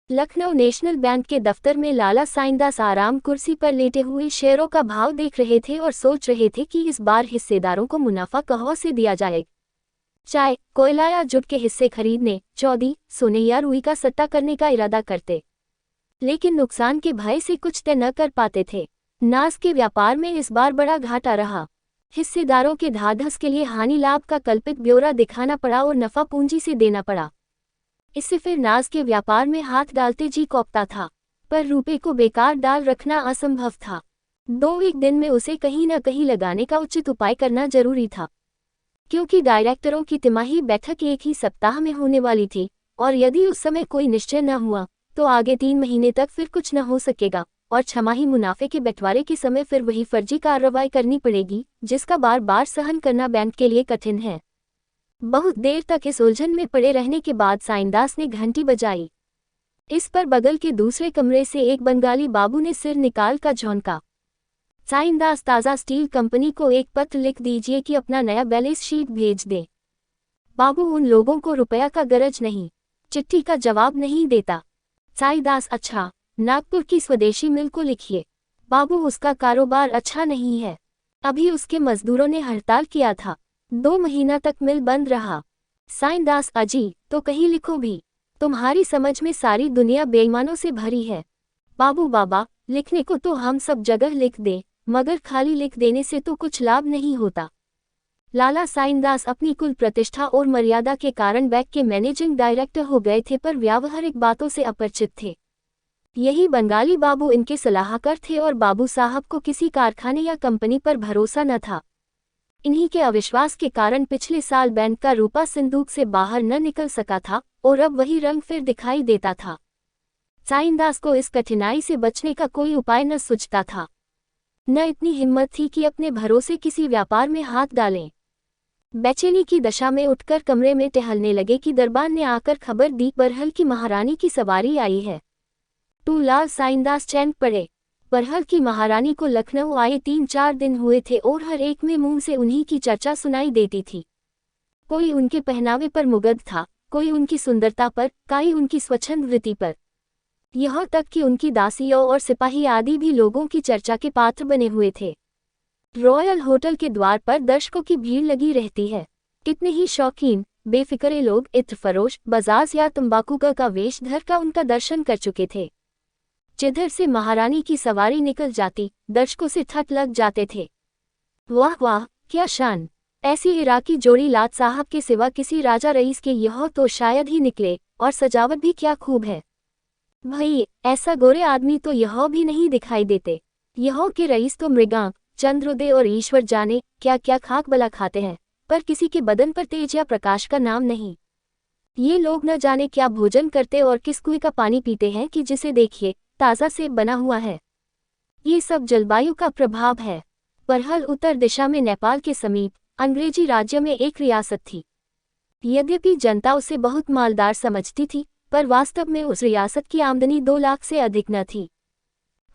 Lucknow national bank के दफ्तर में लाला साइंदास आराम कुर्सी पर लेटे हुए शेयरों का भाव देख रहे थे और सोच रहे थे कि इस बार हिस्सेदारों को मुनाफा कहाँ से दिया जाए। चाय, कोयला या जुट के हिस्से खरीदने, चौदी, सोने या रुई का सट्टा करने का इरादा करते, लेकिन नुकसान के भय से कुछ तय न कर पाते थे। नाज के व्यापार में इस बार बड़ा घाटा रहा। हिस्सेदारों के ढाढ़स के लिए हानि लाभ का कल्पित ब्यौरा दिखाना पड़ा और नफा पूंजी से देना पड़ा। इससे फिर नाज के व्यापार में हाथ डालते जी कौपता था, पर रुपए को बेकार डाल रखना असंभव था। 2 दिन में उसे कहीं न कहीं लगाने का उचित उपाय करना जरूरी था, क्योंकि डायरेक्टरों की तिमाही बैठक एक ही सप्ताह में होने वाली थी, और यदि उस समय कोई निश्चय न हुआ तो आगे 3 महीने तक फिर कुछ न हो सकेगा, और छमाही मुनाफे के बंटवारे के समय फिर वही फर्जी कार्रवाई करनी पड़ेगी, जिसका बार बार सहन करना बैंक के लिए कठिन है। बहुत देर तक इस उलझन में पड़े रहने के बाद साइंदास ने घंटी बजाई। इस पर बगल के दूसरे कमरे से एक बंगाली बाबू ने सिर निकाल कर झोंका। साइंदास, ताज़ा स्टील कंपनी को एक पत्र लिख दीजिए कि अपना नया बैलेंस शीट भेज दे। बाबू उन लोगों को रुपया का गरज नहीं, चिट्ठी का जवाब नहीं देता। साइंदास, अच्छा, नागपुर की स्वदेशी मिल को लिखिए। बाबू, उसका कारोबार अच्छा नहीं है, अभी उसके मजदूरों ने हड़ताल किया था, 2 महीना तक मिल बंद रहा। साइंदास, अजी, तो कहीं लिखो भी, तुम्हारी समझ में सारी दुनिया बेईमानों से भरी है। बाबू, बाबा, लिखने को तो हम सब जगह लिख दे, मगर खाली लिख देने से तो कुछ लाभ नहीं होता। लाला साइंदास अपनी कुल प्रतिष्ठा और मर्यादा के कारण बैंक के मैनेजिंग डायरेक्टर हो गए थे, पर व्यावहारिक बातों से अपरिचित थे। यही बंगाली बाबू इनके सलाहकार थे और बाबू साहब को किसी कारखाने या कंपनी पर भरोसा न था। इन्हीं के अविश्वास के कारण पिछले साल बैंक का रुपया सिंदूक से बाहर न निकल सका था, और अब वही रंग फिर दिखाई देता था। साइंदास को इस कठिनाई से बचने का कोई उपाय न सूझता था, न इतनी हिम्मत थी कि अपने भरोसे किसी व्यापार में हाथ डालें। बेचैनी की दशा में उठकर कमरे में टहलने लगे कि दरबान ने आकर खबर दी, बरहल की महारानी की सवारी आई है। तो लाल साइंदास चैन पड़े। बरहल की महारानी को लखनऊ आए 3-4 दिन हुए थे और हर एक में मुंह से उन्हीं की चर्चा सुनाई देती थी। कोई उनके पहनावे पर मुग्ध था, कोई उनकी सुंदरता पर, कोई उनकी स्वच्छंद वृत्ति पर, यहाँ तक कि उनकी दासियों और सिपाही आदि भी लोगों की चर्चा के पात्र बने हुए थे। रॉयल होटल के द्वार पर दर्शकों की भीड़ लगी रहती है। कितने ही शौकीन, बेफिक्रे लोग इत्र फरोश, बजाज या तंबाकू का वेश धर का उनका दर्शन कर चुके थे। जिधर से महारानी की सवारी निकल जाती, दर्शकों से ठट लग जाते थे। वाह वाह, क्या शान! ऐसी इराकी जोड़ी लाट साहब के सिवा किसी राजा रईस के यह तो शायद ही निकले, और सजावट भी क्या खूब है। भाई, ऐसा गोरे आदमी तो यह भी नहीं दिखाई देते। यह के रईस तो मृगांक, चंद्रोदय और ईश्वर जाने क्या क्या खाक बला खाते हैं, पर किसी के बदन पर तेज या प्रकाश का नाम नहीं। ये लोग न जाने क्या भोजन करते और किस कुएं का पानी पीते हैं कि जिसे देखिए ताज़ा सेब बना हुआ है। ये सब जलवायु का प्रभाव है। बरहल उत्तर दिशा में नेपाल के समीप अंग्रेजी राज्य में एक रियासत थी। यद्यपि जनता उसे बहुत मालदार समझती थी, पर वास्तव में उस रियासत की आमदनी 2 लाख से अधिक न थी।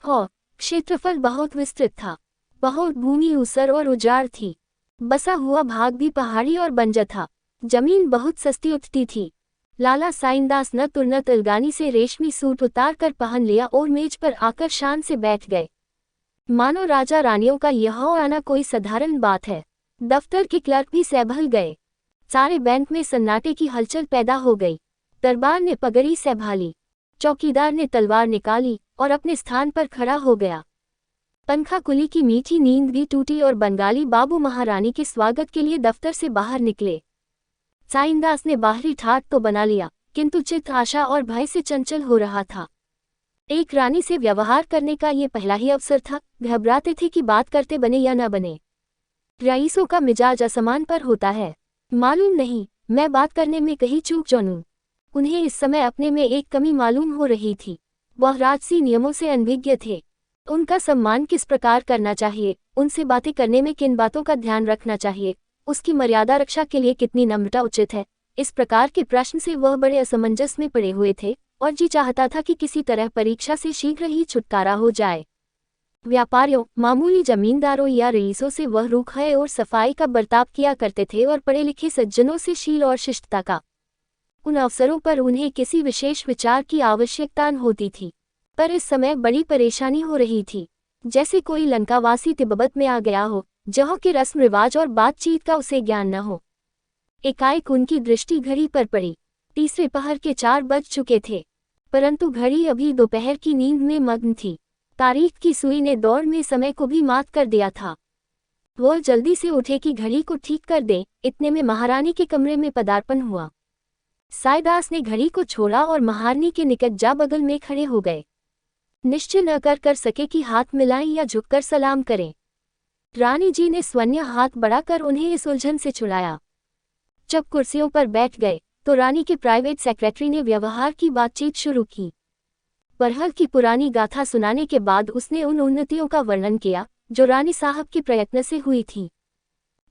क्षेत्रफल बहुत विस्तृत था, बहुत भूमि ऊसर और उजाड़ थी। बसा हुआ भाग भी पहाड़ी और बंजर था। जमीन बहुत सस्ती उठती थी। लाला साइंदास न तुरंत तिलगानी से रेशमी सूट उतार कर पहन लिया और मेज पर आकर शान से बैठ गए, मानो राजा रानियों का यहाँ आना कोई साधारण बात है। दफ्तर के क्लर्क भी सहभल गए। सारे बैंक में सन्नाटे की हलचल पैदा हो गई। दरबार ने पगड़ी संभाली, चौकीदार ने तलवार निकाली और अपने स्थान पर खड़ा हो गया। पंखा कुली की मीठी नींद भी टूटी और बंगाली बाबू महारानी के स्वागत के लिए दफ्तर से बाहर निकले। साइंदास ने बाहरी ठाट तो बना लिया, किंतु चित्त आशा और भय से चंचल हो रहा था। एक रानी से व्यवहार करने का ये पहला ही अवसर था। घबराते थे कि बात करते बने या न बने। रईसों का मिजाज असमान पर होता है। मालूम नहीं, मैं बात करने में कहीं चूक जानूं। उन्हें इस समय अपने में एक कमी मालूम हो रही थी। वह राजसी नियमों से अनभिज्ञ थे। उनका सम्मान किस प्रकार करना चाहिए, उनसे बातें करने में किन बातों का ध्यान रखना चाहिए, उसकी मर्यादा रक्षा के लिए कितनी नम्रता उचित है, इस प्रकार के प्रश्न से वह बड़े असमंजस में पड़े हुए थे और जी चाहता था कि किसी तरह परीक्षा से शीघ्र ही छुटकारा हो जाए। व्यापारियों, मामूली जमींदारों या रईसों से वह रूखा और सफाई का बर्ताव किया करते थे और पढ़े लिखे सज्जनों से शील और शिष्टता का उन अवसरों पर उन्हें किसी विशेष विचार की आवश्यकता होती थी, पर इस समय बड़ी परेशानी हो रही थी। जैसे कोई लंकावासी तिब्बत में आ गया हो, जहाँ के रस्म रिवाज और बातचीत का उसे ज्ञान न हो। एकाएक उनकी दृष्टि घड़ी पर पड़ी। तीसरे पहर के 4 बज चुके थे, परंतु घड़ी अभी दोपहर की नींद में मग्न थी। तारीख की सुई ने दौड़ में समय को भी मात कर दिया था। वह जल्दी से उठे कि घड़ी को ठीक कर दे। इतने में महारानी के कमरे में पदार्पण हुआ। साईदास ने घड़ी को छोड़ा और महारानी के निकट जा बगल में खड़े हो गए। निश्चय न कर सके कि हाथ मिलाएं या झुककर सलाम करें। रानी जी ने स्वन्य हाथ बढ़ाकर उन्हें इस उलझन से छुड़ाया। जब कुर्सियों पर बैठ गए तो रानी के प्राइवेट सेक्रेटरी ने व्यवहार की बातचीत शुरू की। बरहल की पुरानी गाथा सुनाने के बाद उसने उन उन्नतियों का वर्णन किया जो रानी साहब के प्रयत्न से हुई थी।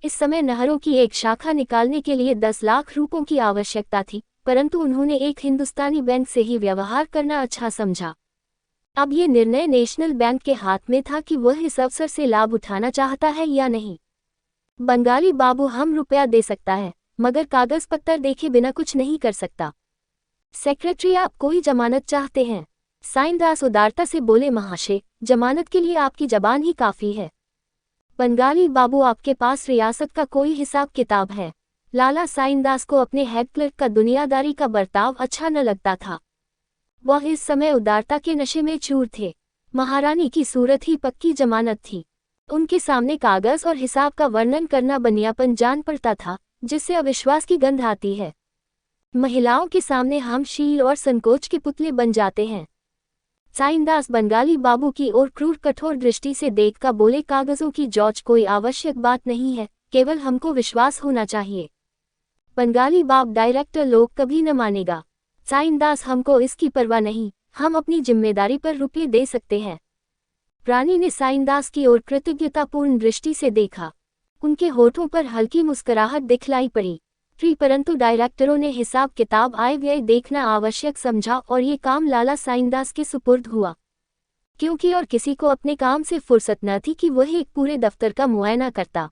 इस समय नहरों की एक शाखा निकालने के लिए 10 लाख रुपयों की आवश्यकता थी, परंतु उन्होंने एक हिंदुस्तानी बैंक से ही व्यवहार करना अच्छा समझा। अब ये निर्णय नेशनल बैंक के हाथ में था कि वह इस अवसर से लाभ उठाना चाहता है या नहीं। बंगाली बाबू हम रुपया दे सकता है, मगर कागज पत्तर देखे बिना कुछ नहीं कर सकता। सेक्रेटरी आप कोई जमानत चाहते हैं? साईदास उदारता से बोले महाशय, जमानत के लिए आपकी जबान ही काफी है। बंगाली बाबू आपके पास रियासत का कोई हिसाब किताब है? लाला साईदास को अपने हेड क्लर्क का दुनियादारी का बर्ताव अच्छा न लगता था। वह इस समय उदारता के नशे में चूर थे। महारानी की सूरत ही पक्की जमानत थी। उनके सामने कागज और हिसाब का वर्णन करना बनियापन जान पड़ता था, जिससे अविश्वास की गंध आती है। महिलाओं के सामने हम शील और संकोच के पुतले बन जाते हैं। साईदास बंगाली बाबू की ओर क्रूर कठोर दृष्टि से देखकर बोले, कागजों की जांच कोई आवश्यक बात नहीं है, केवल हमको विश्वास होना चाहिए। बंगाली बाब डायरेक्टर लोग कभी न मानेगा। साईदास हमको इसकी परवाह नहीं, हम अपनी जिम्मेदारी पर रुपये दे सकते हैं। रानी ने साईदास की ओर कृतज्ञतापूर्ण दृष्टि से देखा। उनके होठों पर हल्की मुस्कुराहट दिखलाई पड़ी। परंतु डायरेक्टरों ने हिसाब किताब आय व्यय देखना आवश्यक समझा और ये काम लाला साईदास के सुपुर्द हुआ, क्योंकि और किसी को अपने काम से फुर्सत न थी कि वह एक पूरे दफ्तर का मुआयना करता।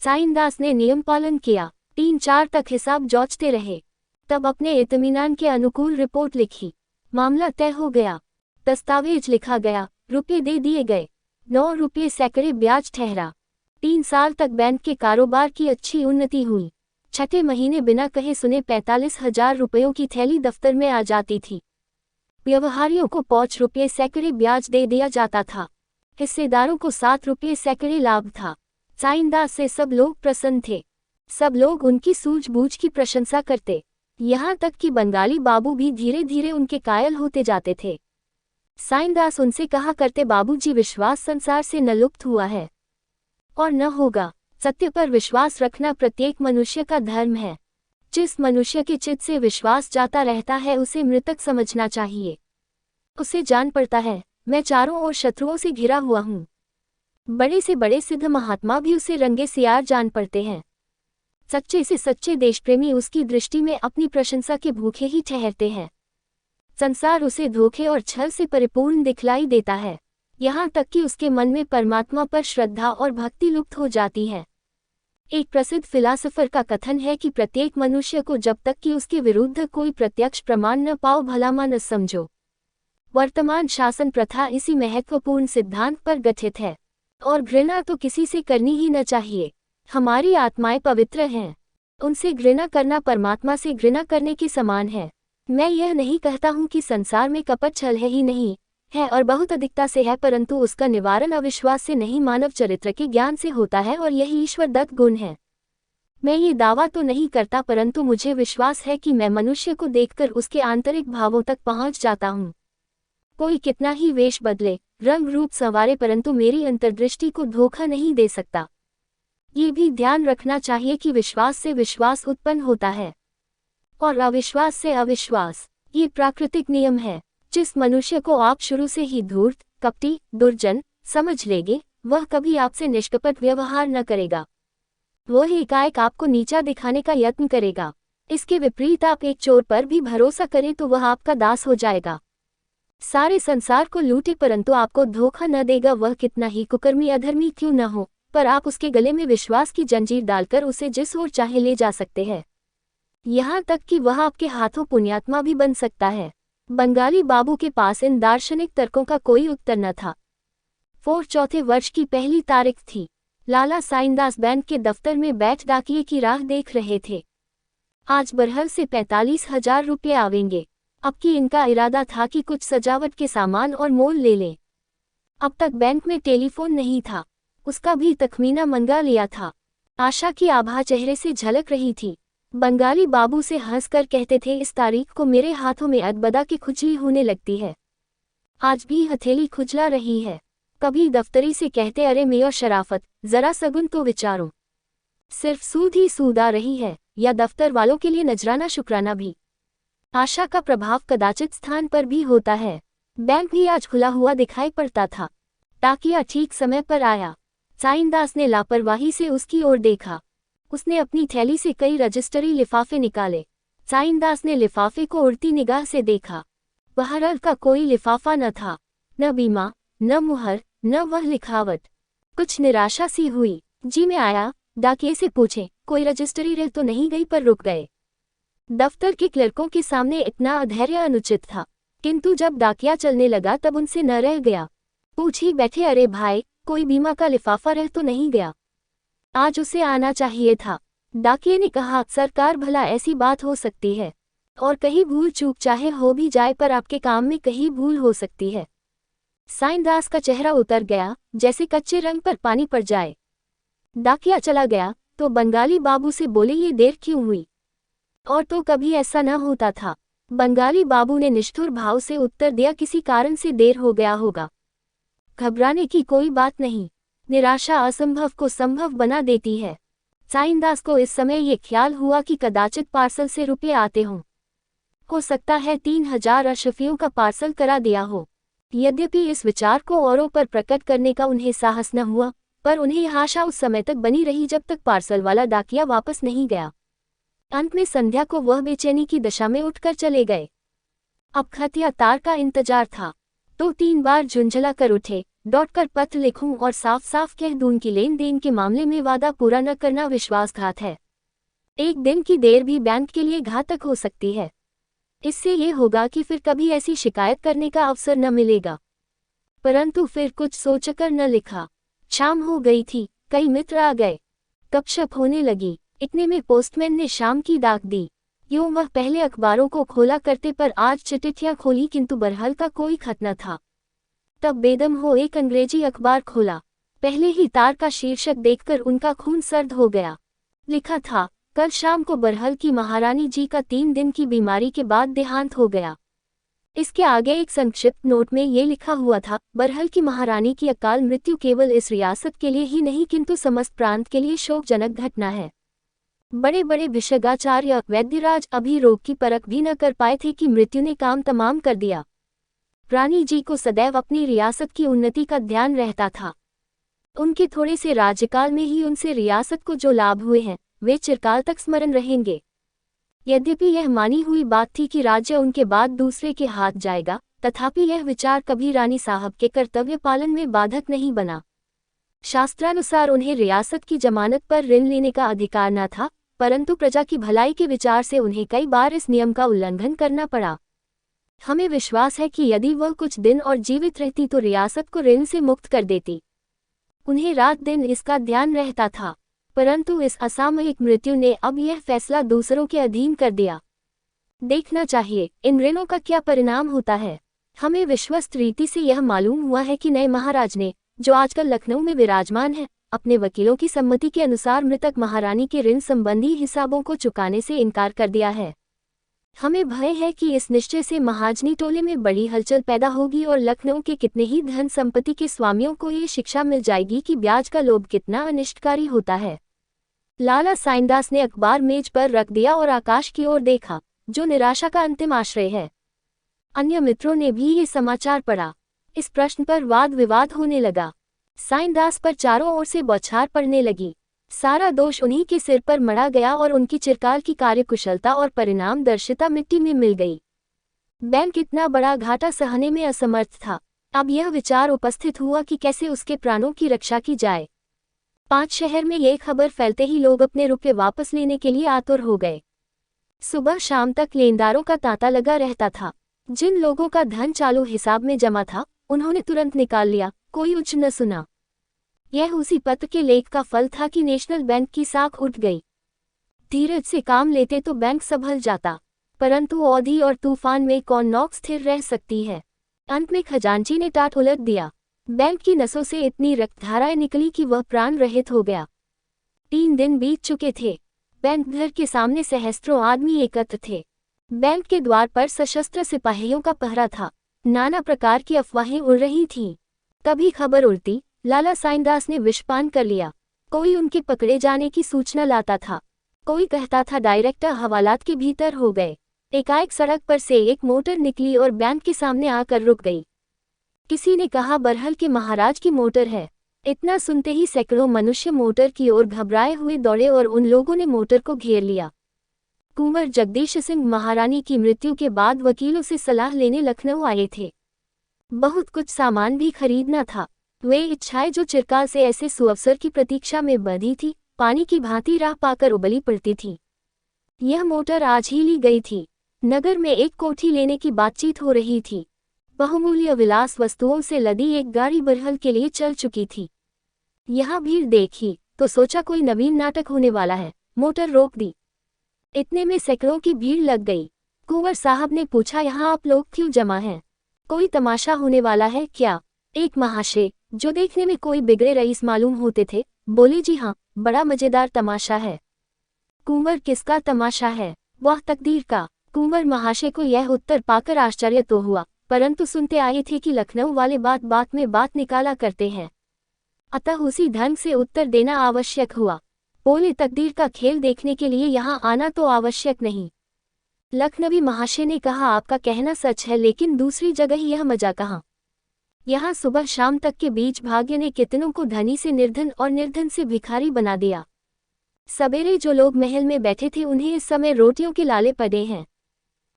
साईदास ने नियम पालन किया। 3-4 तक हिसाब जांचते रहे, तब अपने इत्मीनान के अनुकूल रिपोर्ट लिखी। मामला तय हो गया, दस्तावेज लिखा गया, रुपये दे दिए गए। 9 रुपये सैकड़े ब्याज ठहरा। 3 साल तक बैंक के कारोबार की अच्छी उन्नति हुई। छठे महीने बिना कहे सुने 45,000 रुपयों की थैली दफ्तर में आ जाती थी। व्यवहारियों को 5 रुपये सैकड़े ब्याज दे दिया जाता था। हिस्सेदारों को 7 रुपये सैकड़े लाभ था। साईदास से सब लोग प्रसन्न थे। सब लोग उनकी सूझबूझ की प्रशंसा करते, यहाँ तक कि बंगाली बाबू भी धीरे धीरे उनके कायल होते जाते थे। साईदास उनसे कहा करते, बाबूजी विश्वास संसार से न लुप्त हुआ है और न होगा। सत्य पर विश्वास रखना प्रत्येक मनुष्य का धर्म है। जिस मनुष्य के चित्त से विश्वास जाता रहता है उसे मृतक समझना चाहिए। उसे जान पड़ता है, मैं चारों ओर शत्रुओं से घिरा हुआ हूँ। बड़े से बड़े सिद्ध महात्मा भी उसे रंगे सियार जान पड़ते हैं। सच्चे से सच्चे देशप्रेमी उसकी दृष्टि में अपनी प्रशंसा के भूखे ही ठहरते हैं। संसार उसे धोखे और छल से परिपूर्ण दिखलाई देता है, यहाँ तक कि उसके मन में परमात्मा पर श्रद्धा और भक्ति लुप्त हो जाती है। एक प्रसिद्ध फिलासफर का कथन है कि प्रत्येक मनुष्य को जब तक कि उसके विरुद्ध कोई प्रत्यक्ष प्रमाण न पाओ भलामा न समझो। वर्तमान शासन प्रथा इसी महत्वपूर्ण सिद्धांत पर गठित है, और घृणा तो किसी से करनी ही न चाहिए। हमारी आत्माएं पवित्र हैं, उनसे घृणा करना परमात्मा से घृणा करने के समान है। मैं यह नहीं कहता हूँ कि संसार में कपट छल है ही नहीं, है और बहुत अधिकता से है, परंतु उसका निवारण अविश्वास से नहीं, मानव चरित्र के ज्ञान से होता है, और यही ईश्वर दत्त गुण है। मैं ये दावा तो नहीं करता, परंतु मुझे विश्वास है कि मैं मनुष्य को देखकर उसके आंतरिक भावों तक पहुंच जाता हूँ। कोई कितना ही वेश बदले, रंग रूप संवारे, परंतु मेरी अंतर्दृष्टि को धोखा नहीं दे सकता। ये भी ध्यान रखना चाहिए कि विश्वास से विश्वास उत्पन्न होता है और अविश्वास से अविश्वास। ये प्राकृतिक नियम है। जिस मनुष्य को आप शुरू से ही धूर्त, कपटी, दुर्जन समझ लेंगे, वह कभी आपसे निष्कपट व्यवहार न करेगा। वह एकाएक आपको नीचा दिखाने का यत्न करेगा। इसके विपरीत आप एक चोर पर भी भरोसा करें तो वह आपका दास हो जाएगा। सारे संसार को लूटे परंतु आपको धोखा न देगा, वह कितना ही कुकर्मी अधर्मी क्यों न हो, पर आप उसके गले में विश्वास की जंजीर डालकर उसे जिस ओर चाहे ले जा सकते हैं। यहाँ तक कि वह आपके हाथों पुण्यात्मा भी बन सकता है। बंगाली बाबू के पास इन दार्शनिक तर्कों का कोई उत्तर न था। 4 वर्ष की पहली तारीख थी। लाला साइंदास बैंक के दफ्तर में बैठ डाकिये की राह देख रहे थे। आज बरहल से 45,000 रुपये आवेंगे। अब की इनका इरादा था कि कुछ सजावट के सामान और मोल ले लें। अब तक बैंक में टेलीफोन नहीं था, उसका भी तखमीना मंगा लिया था। आशा की आभा चेहरे से झलक रही थी। बंगाली बाबू से हंसकर कहते थे, इस तारीख को मेरे हाथों में अदबदा की खुजली होने लगती है। आज भी हथेली खुजला रही है। कभी दफ्तरी से कहते, अरे मेयर शराफत, जरा सगुन तो विचारो। सिर्फ सूद ही सूद आ रही है, या दफ्तर वालों के लिए नजराना शुक्राना भी। आशा का प्रभाव कदाचित स्थान पर भी होता है। बैंक भी आज खुला हुआ दिखाई पड़ता था। टाकिया ठीक समय पर आया। साइंदास ने लापरवाही से उसकी ओर देखा। उसने अपनी थैली से कई रजिस्टरी लिफाफे निकाले। साइंदास ने लिफाफे को उड़ती निगाह से देखा। बहरहाल का कोई लिफाफा न था, न बीमा, न मुहर, न वह लिखावट। कुछ निराशा सी हुई। जी में आया, डाकिये से पूछे, कोई रजिस्टरी रह तो नहीं गई, पर रुक गए। दफ्तर के क्लर्कों के सामने इतना अधैर्य अनुचित था, किंतु जब डाकिया चलने लगा तब उनसे न रह गया। पूछ ही बैठे, अरे भाई, कोई बीमा का लिफाफा रह तो नहीं गया? आज उसे आना चाहिए था। डाकिये ने कहा, सरकार, भला ऐसी बात हो सकती है? और कहीं भूल चूक चाहे हो भी जाए, पर आपके काम में कहीं भूल हो सकती है। साइंदास का चेहरा उतर गया, जैसे कच्चे रंग पर पानी पड़ जाए। डाकिया चला गया तो बंगाली बाबू से बोले, ये देर क्यों हुई? और तो कभी ऐसा न होता था। बंगाली बाबू ने निष्ठुर भाव से उत्तर दिया, किसी कारण से देर हो गया होगा। घबराने की कोई बात नहीं, निराशा असंभव को संभव बना देती है। साइंदास को इस समय ये ख्याल हुआ कि कदाचित पार्सल से रुपये आते हों। हो सकता है 3,000 अशरफियों का पार्सल करा दिया हो। यद्यपि इस विचार को औरों पर प्रकट करने का उन्हें साहस न हुआ, पर उन्हें आशा उस समय तक बनी रही जब तक पार्सल वाला डाकिया वापस नहीं गया। अंत में संध्या को वह बेचैनी की दशा में उठकर चले गए। अब खत या तार का इंतजार था, तो 3 बार झुंझला कर उठे, डॉट कर पत्र लिखूं और साफ साफ कह दूं कि लेन देन के मामले में वादा पूरा न करना विश्वासघात है। एक दिन की देर भी बैंक के लिए घातक हो सकती है। इससे ये होगा कि फिर कभी ऐसी शिकायत करने का अवसर न मिलेगा। परंतु फिर कुछ सोचकर न लिखा। शाम हो गई थी, कई मित्र आ गए, गपशप होने लगी। इतने में पोस्टमैन ने शाम की डाक दी। यूं वह पहले अखबारों को खोला करते, पर आज चिट्ठियां खोली किंतु बरहल का कोई खत न था। तब बेदम हो एक अंग्रेजी अखबार खोला। पहले ही तार का शीर्षक देखकर उनका खून सर्द हो गया। लिखा था, कल शाम को बरहल की महारानी जी का 3 दिन की बीमारी के बाद देहांत हो गया। इसके आगे एक संक्षिप्त नोट में ये लिखा हुआ था, बरहल की महारानी की अकाल मृत्यु केवल इस रियासत के लिए ही नहीं किंतु समस्त प्रांत के लिए शोकजनक घटना है। बड़े बड़े भिषगाचार्य वैद्यराज अभी रोग की परख भी न कर पाए थे कि मृत्यु ने काम तमाम कर दिया। रानी जी को सदैव अपनी रियासत की उन्नति का ध्यान रहता था। उनके थोड़े से राज्यकाल में ही उनसे रियासत को जो लाभ हुए हैं, वे चिरकाल तक स्मरण रहेंगे। यद्यपि यह मानी हुई बात थी कि राज्य उनके बाद दूसरे के हाथ जाएगा, तथापि यह विचार कभी रानी साहब के कर्तव्य पालन में बाधक नहीं बना। शास्त्रानुसार उन्हें रियासत की जमानत पर ऋण लेने का अधिकार न था, परंतु प्रजा की भलाई के विचार से उन्हें कई बार इस नियम का उल्लंघन करना पड़ा। हमें विश्वास है कि यदि वह कुछ दिन और जीवित रहती तो रियासत को ऋण से मुक्त कर देती। उन्हें रात दिन इसका ध्यान रहता था, परंतु इस असामयिक मृत्यु ने अब यह फैसला दूसरों के अधीन कर दिया। देखना चाहिए इन ऋणों का क्या परिणाम होता है। हमें विश्वस्त रीति से यह मालूम हुआ है कि नए महाराज ने, जो आजकल लखनऊ में विराजमान है, अपने वकीलों की सम्मति के अनुसार मृतक महारानी के ऋण संबंधी हिसाबों को चुकाने से इनकार कर दिया है। हमें भय है कि इस निश्चय से महाजनी टोले में बड़ी हलचल पैदा होगी और लखनऊ के कितने ही धन संपत्ति के स्वामियों को ये शिक्षा मिल जाएगी कि ब्याज का लोभ कितना अनिष्टकारी होता है। लाला साइंदास ने अखबार मेज पर रख दिया और आकाश की ओर देखा, जो निराशा का अंतिम आश्रय है। अन्य मित्रों ने भी ये समाचार पढ़ा। इस प्रश्न पर वाद विवाद होने लगा। साइंदास पर चारों ओर से बौछार पड़ने लगी। सारा दोष उन्हीं के सिर पर मढ़ा गया और उनकी चिरकाल की कार्यकुशलता और परिणामदर्शिता मिट्टी में मिल गई। बैंक इतना बड़ा घाटा सहने में असमर्थ था। अब यह विचार उपस्थित हुआ कि कैसे उसके प्राणों की रक्षा की जाए। 5 शहर में ये खबर फैलते ही लोग अपने रुपये वापस लेने के लिए आतुर हो गए। सुबह शाम तक लेनदारों का तांता लगा रहता था। जिन लोगों का धन चालू हिसाब में जमा था उन्होंने तुरंत निकाल लिया, कोई उच्च न सुना। यह उसी पत्र के लेख का फल था कि नेशनल बैंक की साख उठ गई। धीरज से काम लेते तो बैंक संभल जाता, परंतु औधी और तूफान में कौन नौक स्थिर रह सकती है। अंत में खजांची ने टाट उलट दिया। बैंक की नसों से इतनी रक्तधाराएं निकली कि वह प्राण रहित हो गया। 3 दिन बीत चुके थे। बैंक घर के सामने सहस्त्रों आदमी एकत्र थे। बैंक के द्वार पर सशस्त्र सिपाहियों का पहरा था। नाना प्रकार की अफवाहें उड़ रही थीं। कभी खबर उड़ती, लाला साइंदास ने विषपान कर लिया। कोई उनके पकड़े जाने की सूचना लाता था। कोई कहता था डायरेक्टर हवालात के भीतर हो गए। एकाएक सड़क पर से एक मोटर निकली और बैंक के सामने आकर रुक गई। किसी ने कहा बरहल के महाराज की मोटर है। इतना सुनते ही सैकड़ों मनुष्य मोटर की ओर घबराए हुए दौड़े और उन लोगों ने मोटर को घेर लिया। कुंवर जगदीश सिंह महारानी की मृत्यु के बाद वकीलों से सलाह लेने लखनऊ आए थे। बहुत कुछ सामान भी खरीदना था। वे इच्छाएं जो चिरकाल से ऐसे सुअवसर की प्रतीक्षा में बंधी थी, पानी की भांति राह पाकर उबली पड़ती थी। यह मोटर आज ही ली गई थी। नगर में एक कोठी लेने की बातचीत हो रही थी। बहुमूल्य विलास वस्तुओं से लदी एक गाड़ी बरहल के लिए चल चुकी थी। यहाँ भीड़ देखी तो सोचा कोई नवीन नाटक होने वाला है। मोटर रोक दी। इतने में सैकड़ों की भीड़ लग गई। कुंवर साहब ने पूछा, यहाँ आप लोग क्यों जमा हैं? कोई तमाशा होने वाला है क्या? एक महाशय, जो देखने में कोई बिगड़े रईस मालूम होते थे, बोले, जी हाँ, बड़ा मजेदार तमाशा है। कुंवर, किसका तमाशा है? वह तकदीर का। कुंवर महाशय को यह उत्तर पाकर आश्चर्य तो हुआ, परंतु सुनते आए थे कि लखनऊ वाले बात बात में बात निकाला करते हैं, अतः उसी ढंग से उत्तर देना आवश्यक हुआ। बोले, तकदीर का खेल देखने के लिए यहाँ आना तो आवश्यक नहीं। लखनवी महाशय ने कहा, आपका कहना सच है, लेकिन दूसरी जगह यह मजा कहाँ? यहाँ सुबह शाम तक के बीच भाग्य ने कितनों को धनी से निर्धन और निर्धन से भिखारी बना दिया। सवेरे जो लोग महल में बैठे थे उन्हें इस समय रोटियों के लाले पड़े हैं।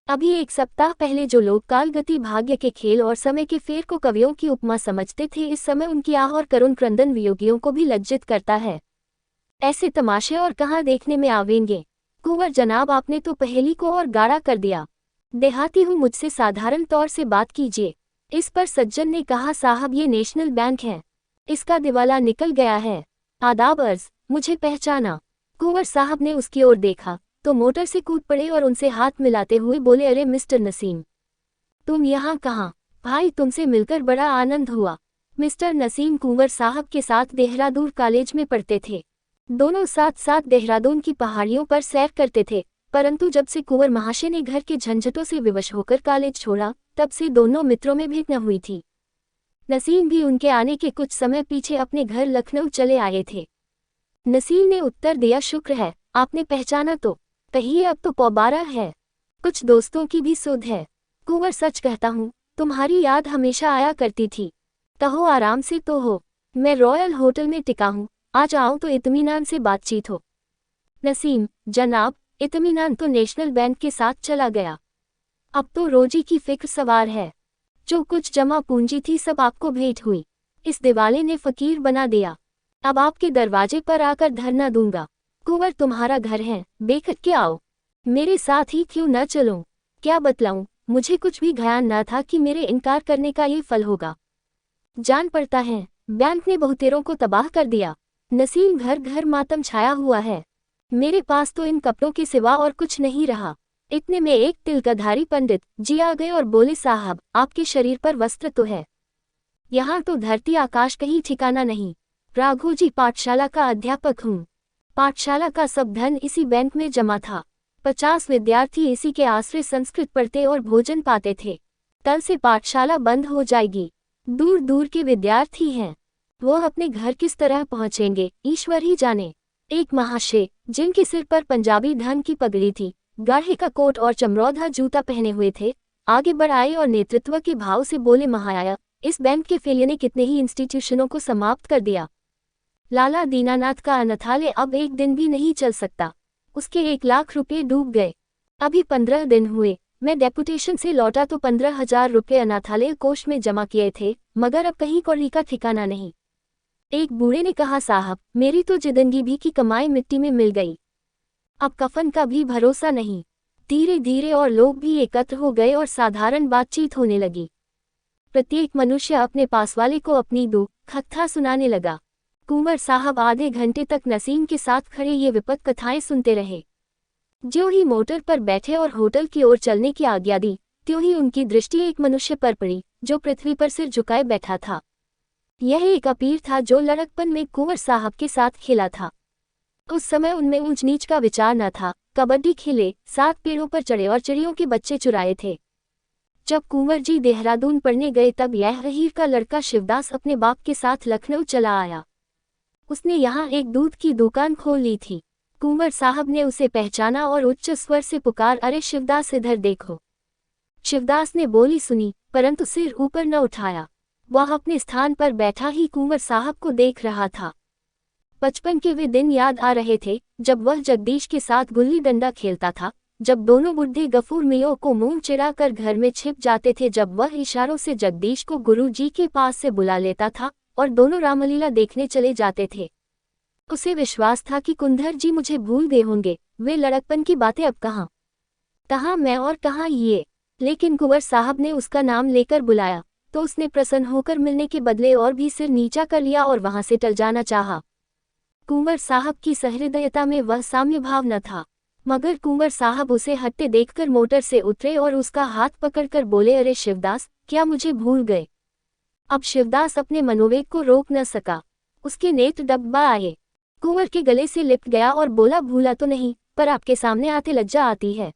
अभी 1 सप्ताह पहले जो लोग कालगति भाग्य के खेल और समय के फेर को कवियों की उपमा समझते थे, इस समय उनकी आह और करुण क्रंदन वियोगियों को भी लज्जित करता है। ऐसे तमाशे और कहाँ देखने में आवेंगे? कुंवर जनाब, आपने तो पहेली को और गाढ़ा कर दिया। देहाती हूँ, मुझसे साधारण तौर से बात कीजिए। इस पर सज्जन ने कहा, साहब, ये नेशनल बैंक है, इसका दिवाला निकल गया है। आदाब अर्ज, मुझे पहचाना? कुंवर साहब ने उसकी ओर देखा तो मोटर से कूद पड़े और उनसे हाथ मिलाते हुए बोले, अरे मिस्टर नसीम, तुम यहाँ कहाँ? भाई, तुमसे मिलकर बड़ा आनंद हुआ। मिस्टर नसीम कुंवर साहब के साथ देहरादून कॉलेज में पढ़ते थे। दोनों साथ साथ देहरादून की पहाड़ियों पर सैर करते थे, परंतु जब से कुंवर महाशय ने घर के झंझटों से विवश होकर कॉलेज छोड़ा, तब से दोनों मित्रों में भेंट न हुई थी। नसीम भी उनके आने के कुछ समय पीछे अपने घर लखनऊ चले आए थे। नसीम ने उत्तर दिया, शुक्र है, आपने पहचाना तो। कहिए, अब तो पौबारा है, कुछ दोस्तों की भी सुध है। कुंवर, सच कहता हूँ, तुम्हारी याद हमेशा आया करती थी। कहो, आराम से तो हो। मैं रॉयल होटल में टिका हूँ, आज आऊँ तो इत्मीनान से बातचीत हो। नसीम, जनाब, इत्मीनान तो नेशनल बैंक के साथ चला गया। अब तो रोजी की फिक्र सवार है। जो कुछ जमा पूंजी थी सब आपको भेंट हुई। इस दिवाले ने फकीर बना दिया। अब आपके दरवाजे पर आकर धरना दूंगा। कुंवर, तुम्हारा घर है, बेखट के आओ। मेरे साथ ही क्यों न चलूं? क्या बतलाऊं, मुझे कुछ भी ध्यान न था कि मेरे इनकार करने का ये फल होगा। जान पड़ता है, बैंक ने बहुतेरों को तबाह कर दिया। नसीम, घर घर मातम छाया हुआ है। मेरे पास तो इन कपड़ों के सिवा और कुछ नहीं रहा। इतने में एक तिलकाधारी पंडित जी आ गए और बोले, साहब, आपके शरीर पर वस्त्र तो है। यहाँ तो धरती आकाश कहीं ठिकाना नहीं। राघू जी पाठशाला का अध्यापक हूँ। पाठशाला का सब धन इसी बैंक में जमा था। 50 विद्यार्थी इसी के आश्रय संस्कृत पढ़ते और भोजन पाते थे। कल से पाठशाला बंद हो जाएगी। दूर दूर के विद्यार्थी हैं, वो अपने घर किस तरह पहुंचेंगे, ईश्वर ही जाने। एक महाशय, जिनके सिर पर पंजाबी धन की पगड़ी थी, गाढ़े का कोट और चमरौधा जूता पहने हुए थे, आगे बढ़ आए और नेतृत्व के भाव से बोले, महाराया, इस बैंक के फेलियर ने कितने ही इंस्टीट्यूशनों को समाप्त कर दिया। लाला दीनानाथ का अनाथालय अब एक दिन भी नहीं चल सकता। उसके 1 लाख रुपए डूब गए। अभी 15 दिन हुए, मैं डेपुटेशन से लौटा तो 15,000 रुपये अनाथालय कोष में जमा किए थे, मगर अब कहीं कौड़ी का ठिकाना नहीं। एक बूढ़े ने कहा, साहब, मेरी तो जिंदगी भी की कमाई मिट्टी में मिल गई। अब कफन का भी भरोसा नहीं। धीरे धीरे और लोग भी एकत्र हो गए और साधारण बातचीत होने लगी। प्रत्येक मनुष्य अपने पास वाले को अपनी दुख कथा सुनाने लगा। कुंवर साहब आधे घंटे तक नसीम के साथ खड़े ये विपद कथाएं सुनते रहे। ज्यों ही मोटर पर बैठे और होटल की ओर चलने की आज्ञा दी, त्यों ही उनकी दृष्टि एक मनुष्य पर पड़ी जो पृथ्वी पर सिर झुकाए बैठा था। यह एक अपीर था जो लड़कपन में कुंवर साहब के साथ खेला था। उस समय उनमें ऊंच नीच का विचार न था। कबड्डी खेले, 7 पेड़ों पर चढ़े और चिड़ियों के बच्चे चुराए थे। जब कुंवर जी देहरादून पढ़ने गए तब यह हीर का लड़का शिवदास अपने बाप के साथ लखनऊ चला आया। उसने यहाँ एक दूध की दुकान खोल ली थी। कुंवर साहब ने उसे पहचाना और उच्च स्वर से पुकार, अरे शिवदास इधर देखो। शिवदास ने बोली सुनी परंतु सिर ऊपर न उठाया। वह अपने स्थान पर बैठा ही कुंवर साहब को देख रहा था। बचपन के वे दिन याद आ रहे थे जब वह जगदीश के साथ गुल्ली डंडा खेलता था, जब दोनों बुढ़े गफूर मियों को मुंह चिढ़ाकर घर में छिप जाते थे, जब वह इशारों से जगदीश को गुरुजी के पास से बुला लेता था और दोनों रामलीला देखने चले जाते थे। उसे विश्वास था कि कुंधर जी मुझे भूल गए होंगे। वे लड़कपन की बातें अब कहाँ मैं और कहाँ ये। लेकिन कुंवर साहब ने उसका नाम लेकर बुलाया तो उसने प्रसन्न होकर मिलने के बदले और भी सिर नीचा कर लिया और वहां से टल जाना चाहा। कुंवर साहब की सहृदयता में वह साम्य भाव न था, मगर कुंवर साहब उसे हटते देखकर मोटर से उतरे और उसका हाथ पकड़कर बोले, अरे शिवदास, क्या मुझे भूल गए? अब शिवदास अपने मनोवेग को रोक न सका। उसके नेत्र डब्बा आए। कुंवर के गले से लिपट गया और बोला, भूला तो नहीं, पर आपके सामने आते लज्जा आती है।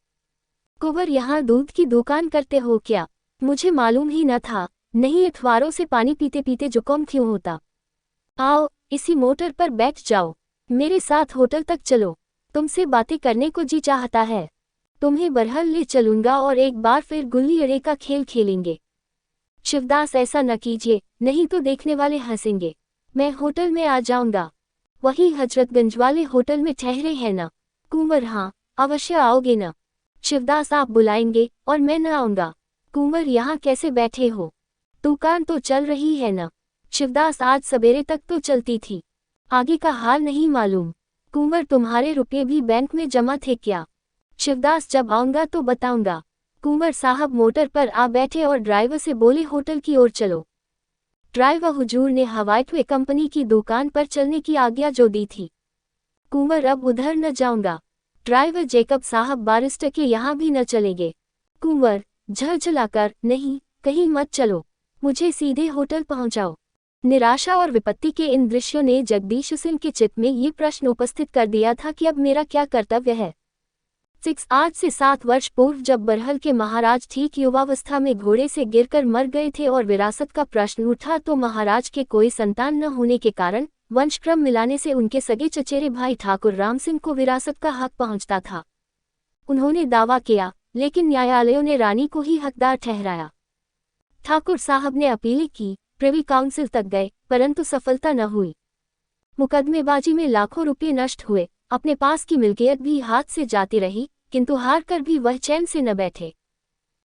कुंवर, यहाँ दूध की दुकान करते हो क्या? मुझे मालूम ही न था। नहीं, इतवारों से पानी पीते पीते जुकाम क्यों होता। आओ इसी मोटर पर बैठ जाओ, मेरे साथ होटल तक चलो, तुमसे बातें करने को जी चाहता है। तुम्हें बरहल ले चलूंगा और एक बार फिर गुल्ली अड़े का खेल खेलेंगे। शिवदास, ऐसा न कीजिए, नहीं तो देखने वाले हंसेंगे। मैं होटल में आ जाऊंगा। वही हजरतगंज वाले होटल में ठहरे हैं न? कुंवर, हाँ, अवश्य आओगे न? शिवदास, आप बुलाएंगे और मैं न आऊंगा। कुंवर, यहाँ कैसे बैठे हो? दुकान तो चल रही है न? शिवदास, आज सवेरे तक तो चलती थी, आगे का हाल नहीं मालूम। कुंवर, तुम्हारे रुपये भी बैंक में जमा थे क्या? शिवदास, जब आऊंगा तो बताऊंगा। कुंवर साहब मोटर पर आ बैठे और ड्राइवर से बोले, होटल की ओर चलो। ड्राइवर हुजूर ने हवाईटवे कंपनी की दुकान पर चलने की आज्ञा जो दी थी। कुंवर, अब उधर न जाऊंगा। ड्राइवर जेकब साहब बारिस्टर के यहाँ भी न चलेंगे। कुंवर झलझलाकर, नहीं, कहीं मत चलो, मुझे सीधे होटल पहुंचाओ। निराशा और विपत्ति के इन दृश्यों ने जगदीश सिंह के चित्त में ये प्रश्न उपस्थित कर दिया था कि अब मेरा क्या कर्तव्य है। आज से 7 वर्ष पूर्व जब बरहल के महाराज ठीक युवावस्था में घोड़े से गिरकर मर गए थे और विरासत का प्रश्न उठा तो महाराज के कोई संतान न होने के कारण वंशक्रम मिलाने से उनके सगे चचेरे भाई ठाकुर राम सिंह को विरासत का हक पहुंचता था। उन्होंने दावा किया, लेकिन न्यायालयों ने रानी को ही हकदार ठहराया। ठाकुर साहब ने अपील की, प्रिवी काउंसिल तक गए, परंतु सफलता न हुई। मुकदमेबाजी में लाखों रुपये नष्ट हुए, अपने पास की मिल्कियत भी हाथ से जाती रही, किंतु हार कर भी वह चैन से न बैठे।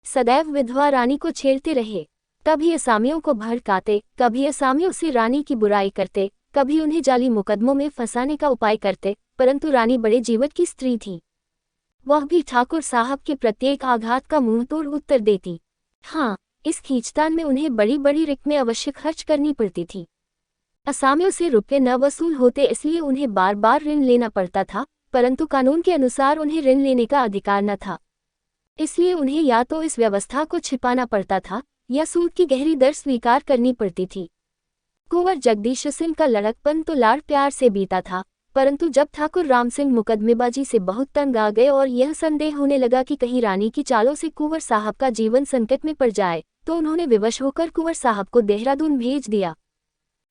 सदैव विधवा रानी को छेड़ते रहे। कभी असामियों को भड़काते, कभी असामियों से रानी की बुराई करते, कभी उन्हें जाली मुकदमों में फंसाने का उपाय करते, परंतु रानी बड़े जीवट की स्त्री थी। वह भी ठाकुर साहब के प्रत्येक आघात का मुंहतोड़ उत्तर देती। हाँ, इस खींचतान में उन्हें बड़ी बड़ी रकमें अवश्य खर्च करनी पड़ती थी। असामियों से रुपये न वसूल होते, इसलिए उन्हें बार बार ऋण लेना पड़ता था, परंतु कानून के अनुसार उन्हें ऋण लेने का अधिकार न था। इसलिए उन्हें या तो इस व्यवस्था को छिपाना पड़ता था या सूद की गहरी दर स्वीकार करनी पड़ती थी। कुंवर जगदीश सिंह का लड़कपन तो लाड़ प्यार से बीता था, परंतु जब ठाकुर राम सिंह मुकदमेबाजी से बहुत तंग आ गए और यह संदेह होने लगा कि कहीं रानी की चालों से कुंवर साहब का जीवन संकट में पड़ जाए, तो उन्होंने विवश होकर कुंवर साहब को देहरादून भेज दिया।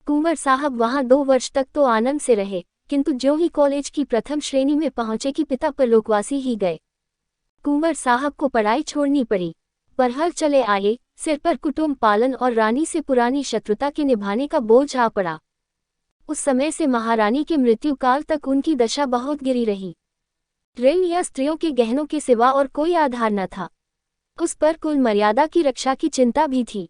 कुंवर साहब वहां 2 वर्ष तक तो आनंद से रहे, किंतु ज्यों ही कॉलेज की प्रथम श्रेणी में पहुंचे कि पिता परलोकवासी ही गए। कुंवर साहब को पढ़ाई छोड़नी पड़ी। बरहल चले आए, सिर पर कुटुंब पालन और रानी से पुरानी शत्रुता के निभाने का बोझ आ पड़ा। उस समय से महारानी के मृत्यु काल तक उनकी दशा बहुत गिरी रही। ऋण या स्त्रियों के गहनों के सिवा और कोई आधार न था। उस पर कुल मर्यादा की रक्षा की चिंता भी थी।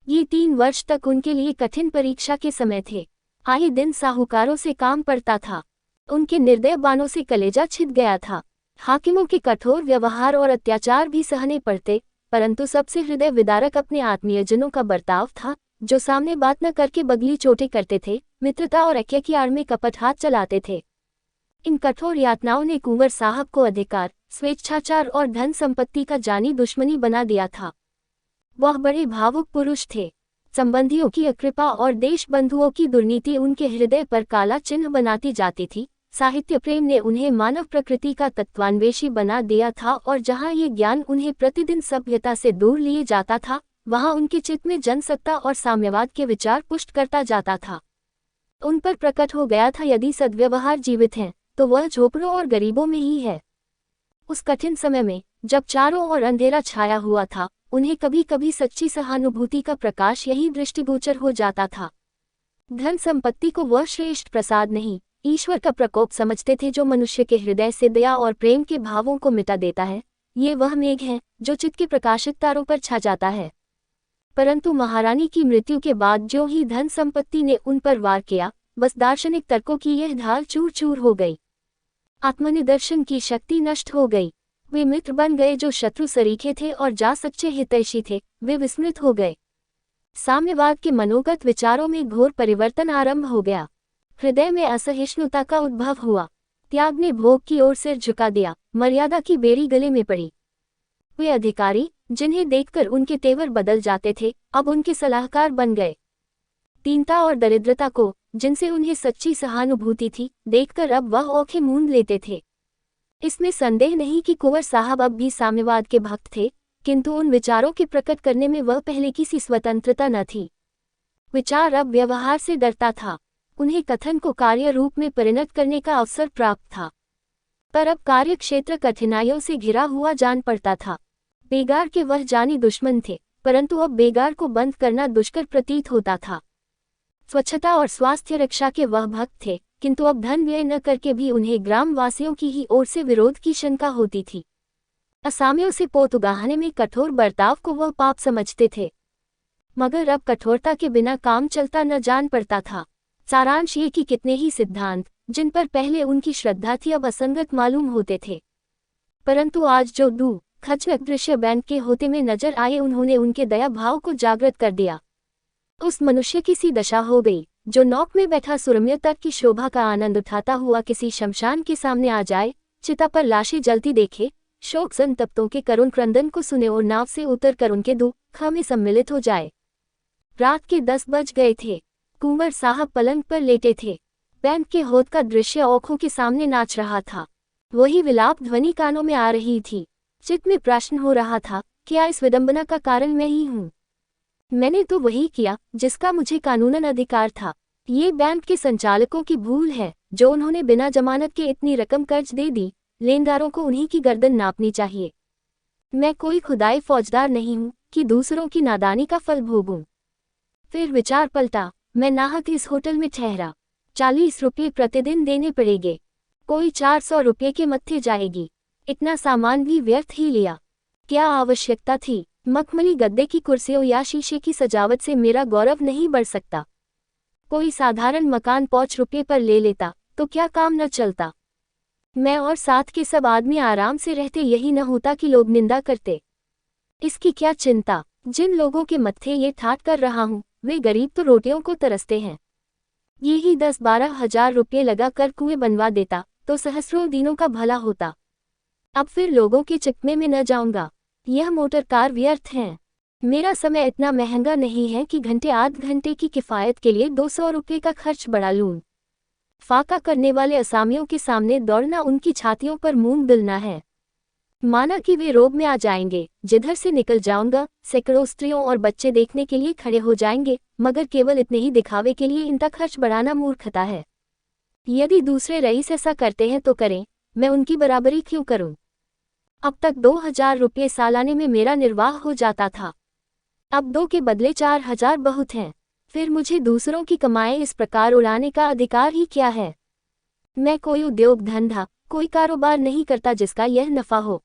ये 3 वर्ष तक उनके लिए कठिन परीक्षा के समय थे। आए दिन साहूकारों से काम पड़ता था। उनके निर्दय बाणों से कलेजा छिद गया था। हाकिमों के कठोर व्यवहार और अत्याचार भी सहने पड़ते, परंतु सबसे हृदय विदारक अपने आत्मीयजनों का बर्ताव था, जो सामने बात न करके बगली चोटें करते थे, मित्रता और ऐक्य की आड़ में कपट हाथ चलाते थे। इन कठोर यातनाओं ने कुंवर साहब को अधिकार, स्वेच्छाचार और धन संपत्ति का जानी दुश्मनी बना दिया था। वह बड़े भावुक पुरुष थे। संबंधियों की अकृपा और देश बंधुओं की दुर्नीति उनके हृदय पर काला चिन्ह बनाती जाती थी। साहित्य प्रेम ने उन्हें मानव प्रकृति का तत्वान्वेषी बना दिया था, और जहाँ ये ज्ञान उन्हें प्रतिदिन सभ्यता से दूर लिए जाता था, वहाँ उनके चित्त में जनसत्ता और साम्यवाद के विचार पुष्ट करता जाता था। उन पर प्रकट हो गया था, यदि सद्व्यवहार जीवित हैं तो वह झोपड़ों और गरीबों में ही है। उस कठिन समय में, जब चारों ओर अंधेरा छाया हुआ था, उन्हें कभी कभी सच्ची सहानुभूति का प्रकाश यही दृष्टिगोचर हो जाता था। धन संपत्ति को वह श्रेष्ठ प्रसाद नहीं, ईश्वर का प्रकोप समझते थे, जो मनुष्य के हृदय से दया और प्रेम के भावों को मिटा देता है। ये वह मेघ है जो चित्त के प्रकाशित तारों पर छा जाता है। परंतु महारानी की मृत्यु के बाद जो ही धन संपत्ति ने उन पर वार किया, बस दार्शनिक तर्कों की यह ढाल चूर चूर हो गई। आत्मनिदर्शन की शक्ति नष्ट हो गई। वे मित्र बन गए जो शत्रु सरीखे थे, और जा सच्चे हितैषी थे वे विस्मृत हो गए। साम्यवाद के मनोगत विचारों में घोर परिवर्तन आरंभ हो गया। हृदय में असहिष्णुता का उद्भव हुआ। त्याग ने भोग की ओर सिर झुका दिया, मर्यादा की बेड़ी गले में पड़ी। वे अधिकारी, जिन्हें देखकर उनके तेवर बदल जाते थे, अब उनके सलाहकार बन गए। दीनता और दरिद्रता को, जिनसे उन्हें सच्ची सहानुभूति थी, देखकर अब वह औंखें मूंद लेते थे। इसमें संदेह नहीं कि कुंवर साहब अब भी साम्यवाद के भक्त थे, किंतु उन विचारों के प्रकट करने में वह पहले की सी स्वतंत्रता न थी। विचार अब व्यवहार से डरता था। उन्हें कथन को कार्य रूप में परिणत करने का अवसर प्राप्त था, पर अब कार्य क्षेत्र कठिनाइयों से घिरा हुआ जान पड़ता था। बेगार के वह जानी दुश्मन थे, परंतु अब बेगार को बंद करना दुष्कर प्रतीत होता था। स्वच्छता और स्वास्थ्य रक्षा के वह भक्त थे, किंतु अब धन व्यय न करके भी उन्हें ग्रामवासियों की ही ओर से विरोध की शंका होती थी। असामियों से पोत उगाहने में कठोर बर्ताव को वह पाप समझते थे, मगर अब कठोरता के बिना काम चलता न जान पड़ता था। सारांश ये कि कितने ही सिद्धांत, जिन पर पहले उनकी श्रद्धा थी, अब असंगत मालूम होते थे। परंतु आज जो खचनक दृश्य बैंक के होते में नजर आए, उन्होंने उनके दया भाव को जागृत कर दिया। उस मनुष्य की सी दशा हो गई, जो नौक में बैठा सुरम्य तट की शोभा का आनंद उठाता हुआ किसी शमशान के सामने आ जाए, चिता पर लाशें जलती देखे, शोक संतप्तों के करुण क्रंदन को सुने और नाव से उतरकर उनके दुख में सम्मिलित हो जाए। रात के 10 बज गए थे। कुंवर साहब पलंग पर लेटे थे। बैंक के होद का दृश्य आंखों के सामने नाच रहा था। वही विलाप ध्वनि कानों में आ रही थी। चित्त में प्रश्न हो रहा था, क्या इस विडंबना का कारण मैं ही हूँ? मैंने तो वही किया जिसका मुझे कानूनन अधिकार था। ये बैंक के संचालकों की भूल है, जो उन्होंने बिना जमानत के इतनी रकम कर्ज दे दी। लेनदारों को उन्हीं की गर्दन नापनी चाहिए। मैं कोई खुदाई फौजदार नहीं हूँ कि दूसरों की नादानी का फल भोगूं। फिर विचार पलटा। मैं नाहक इस होटल में ठहरा। 40 रुपये प्रतिदिन देने पड़ेंगे। कोई 400 रुपये के मत्थे जाएगी। इतना सामान भी व्यर्थ ही लिया। क्या आवश्यकता थी? मखमली गद्दे की कुर्सियों या शीशे की सजावट से मेरा गौरव नहीं बढ़ सकता। कोई साधारण मकान 5 रुपये पर ले लेता तो क्या काम न चलता। मैं और साथ के सब आदमी आराम से रहते, यही न होता कि लोग निंदा करते। इसकी क्या चिंता? जिन लोगों के मत्थे ये ठाट कर रहा हूँ, वे गरीब तो रोटियों को तरसते हैं। ये ही 10-12 हजार रुपये लगा कर कुएं बनवा देता तो सहस्रों दिनों का भला होता। अब फिर लोगों के चकमे में न जाऊंगा। यह मोटर कार व्यर्थ है। मेरा समय इतना महंगा नहीं है कि घंटे आध घंटे की किफ़ायत के लिए 200 रुपये का खर्च बढ़ा लूं। फाका करने वाले असामियों के सामने दौड़ना उनकी छातियों पर मूंग बिलना है। माना कि वे रोब में आ जाएंगे। जिधर से निकल जाऊंगा, सैकड़ों स्त्रियों और बच्चे देखने के लिए खड़े हो जाएंगे, मगर केवल इतने ही दिखावे के लिए इनका खर्च बढ़ाना मूर्खता है। यदि दूसरे रईस ऐसा करते हैं तो करें, मैं उनकी बराबरी क्यों करूं? अब तक 2000 रुपये सालाने में मेरा निर्वाह हो जाता था। अब 2 के बदले 4000 बहुत हैं। फिर मुझे दूसरों की कमाई इस प्रकार उड़ाने का अधिकार ही क्या है? मैं कोई उद्योग धंधा, कोई कारोबार नहीं करता जिसका यह नफा हो।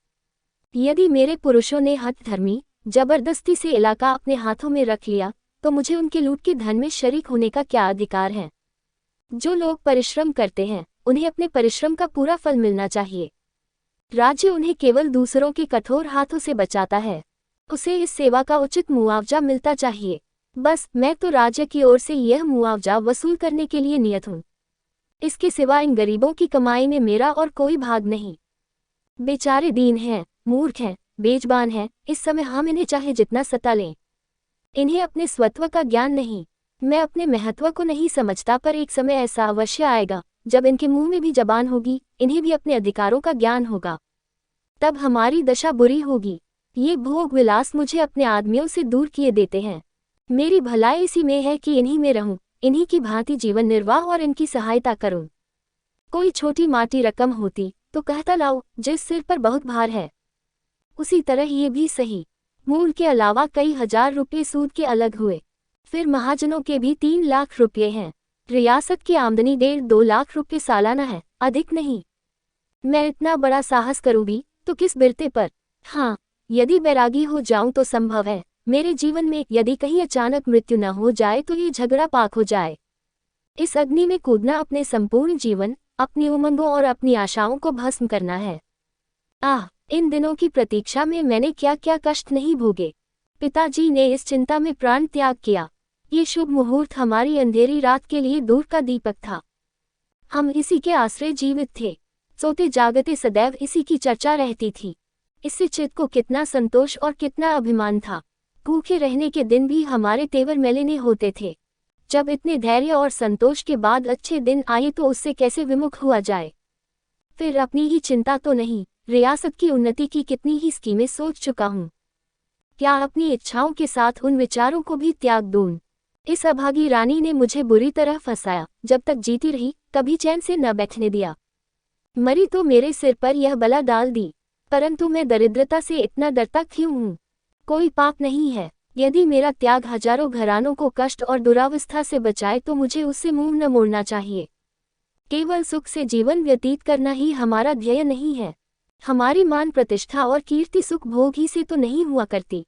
यदि मेरे पुरुषों ने हठधर्मी जबरदस्ती से इलाका अपने हाथों में रख लिया, तो मुझे उनके लूट के धन में शरीक होने का क्या अधिकार है? जो लोग परिश्रम करते हैं, उन्हें अपने परिश्रम का पूरा फल मिलना चाहिए। राज्य उन्हें केवल दूसरों के कठोर हाथों से बचाता है। उसे इस सेवा का उचित मुआवजा मिलता चाहिए। बस मैं तो राज्य की ओर से यह मुआवजा वसूल करने के लिए नियत हूँ। इसके सिवा इन गरीबों की कमाई में मेरा और कोई भाग नहीं। बेचारे दीन हैं, मूर्ख हैं, बेजबान हैं, इस समय हम इन्हें चाहे जितना सता लें। इन्हें अपने स्वत्व का ज्ञान नहीं। मैं अपने महत्व को नहीं समझता, पर एक समय ऐसा अवश्य आएगा जब इनके मुंह में भी जबान होगी, इन्हें भी अपने अधिकारों का ज्ञान होगा। तब हमारी दशा बुरी होगी। ये भोग विलास मुझे अपने आदमियों से दूर किए देते हैं। मेरी भलाई इसी में है कि इन्हीं में रहूं, इन्हीं की भांति जीवन निर्वाह और इनकी सहायता करूं। कोई छोटी माटी रकम होती तो कहता लाओ, जिस सिर पर बहुत भार है। उसी तरह ये भी सही। मूल के अलावा कई हजार रुपये सूद के अलग हुए। फिर महाजनों के भी 3 लाख रुपये हैं। रियासत की आमदनी 1.5-2 लाख रुपये सालाना है, अधिक नहीं। मैं इतना बड़ा साहस करूं भी तो किस बिरते पर? हाँ, यदि बैरागी हो जाऊं तो संभव है मेरे जीवन में, यदि कहीं अचानक मृत्यु न हो जाए तो ये झगड़ा पाक हो जाए। इस अग्नि में कूदना अपने संपूर्ण जीवन, अपनी उमंगों और अपनी आशाओं को भस्म करना है। आह, इन दिनों की प्रतीक्षा में मैंने क्या क्या कष्ट नहीं भोगे। पिताजी ने इस चिंता में प्राण त्याग किया। ये शुभ मुहूर्त हमारी अंधेरी रात के लिए दूर का दीपक था। हम इसी के आश्रय जीवित थे। सोते जागते सदैव इसी की चर्चा रहती थी। इससे चित्त को कितना संतोष और कितना अभिमान था। भूखे रहने के दिन भी हमारे तेवर मैलिने होते थे। जब इतने धैर्य और संतोष के बाद अच्छे दिन आए तो उससे कैसे विमुख हुआ जाए। फिर अपनी ही चिंता तो नहीं, रियासत की उन्नति की कितनी ही स्कीमें सोच चुका हूँ। क्या अपनी इच्छाओं के साथ उन विचारों को भी त्याग दूं? इस अभागी रानी ने मुझे बुरी तरह फंसाया। जब तक जीती रही कभी चैन से न बैठने दिया। मरी तो मेरे सिर पर यह बला डाल दी, परंतु मैं दरिद्रता से इतना डरता क्यों हूँ? कोई पाप नहीं है। यदि मेरा त्याग हजारों घरानों को कष्ट और दुरावस्था से बचाए तो मुझे उससे मुंह न मोड़ना चाहिए। केवल सुख से जीवन व्यतीत करना ही हमारा ध्येय नहीं है। हमारी मान प्रतिष्ठा और कीर्ति सुख भोग ही से तो नहीं हुआ करती।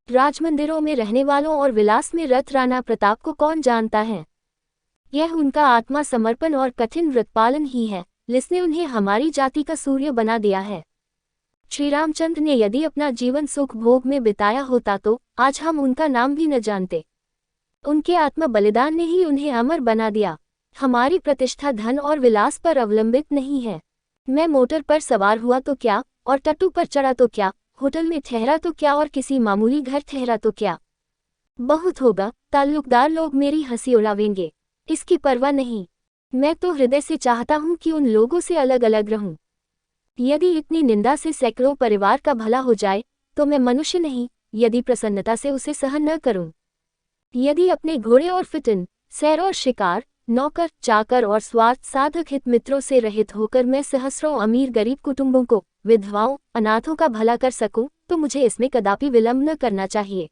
राजमंदिरों में रहने वालों और विलास में रत राणा प्रताप को कौन जानता है? यह उनका आत्मा समर्पण और कठिन व्रतपालन ही है जिसने उन्हें हमारी जाति का सूर्य बना दिया है। श्री रामचंद्र ने यदि अपना जीवन सुख भोग में बिताया होता तो आज हम उनका नाम भी न जानते। उनके आत्म बलिदान ने ही उन्हें अमर बना दिया। हमारी प्रतिष्ठा धन और विलास पर अवलंबित नहीं है। मैं मोटर पर सवार हुआ तो क्या, और टट्टू पर चढ़ा तो क्या, होटल में ठहरा तो क्या और किसी मामूली घर ठहरा तो क्या। बहुत होगा, ताल्लुकदार लोग मेरी हंसी उड़ावेंगे, इसकी परवाह नहीं। मैं तो हृदय से चाहता हूँ कि उन लोगों से अलग अलग रहूं। यदि इतनी निंदा से सैकड़ों परिवार का भला हो जाए तो मैं मनुष्य नहीं, यदि प्रसन्नता से उसे सहन न करूं। यदि अपने घोड़े और फितन, सैर और शिकार, नौकर चाकर और स्वार्थ साधक हित मित्रों से रहित होकर मैं सहस्रों अमीर गरीब कुटुंबों को, विधवाओं, अनाथों का भला कर सकूं तो मुझे इसमें कदापि विलंब न करना चाहिए।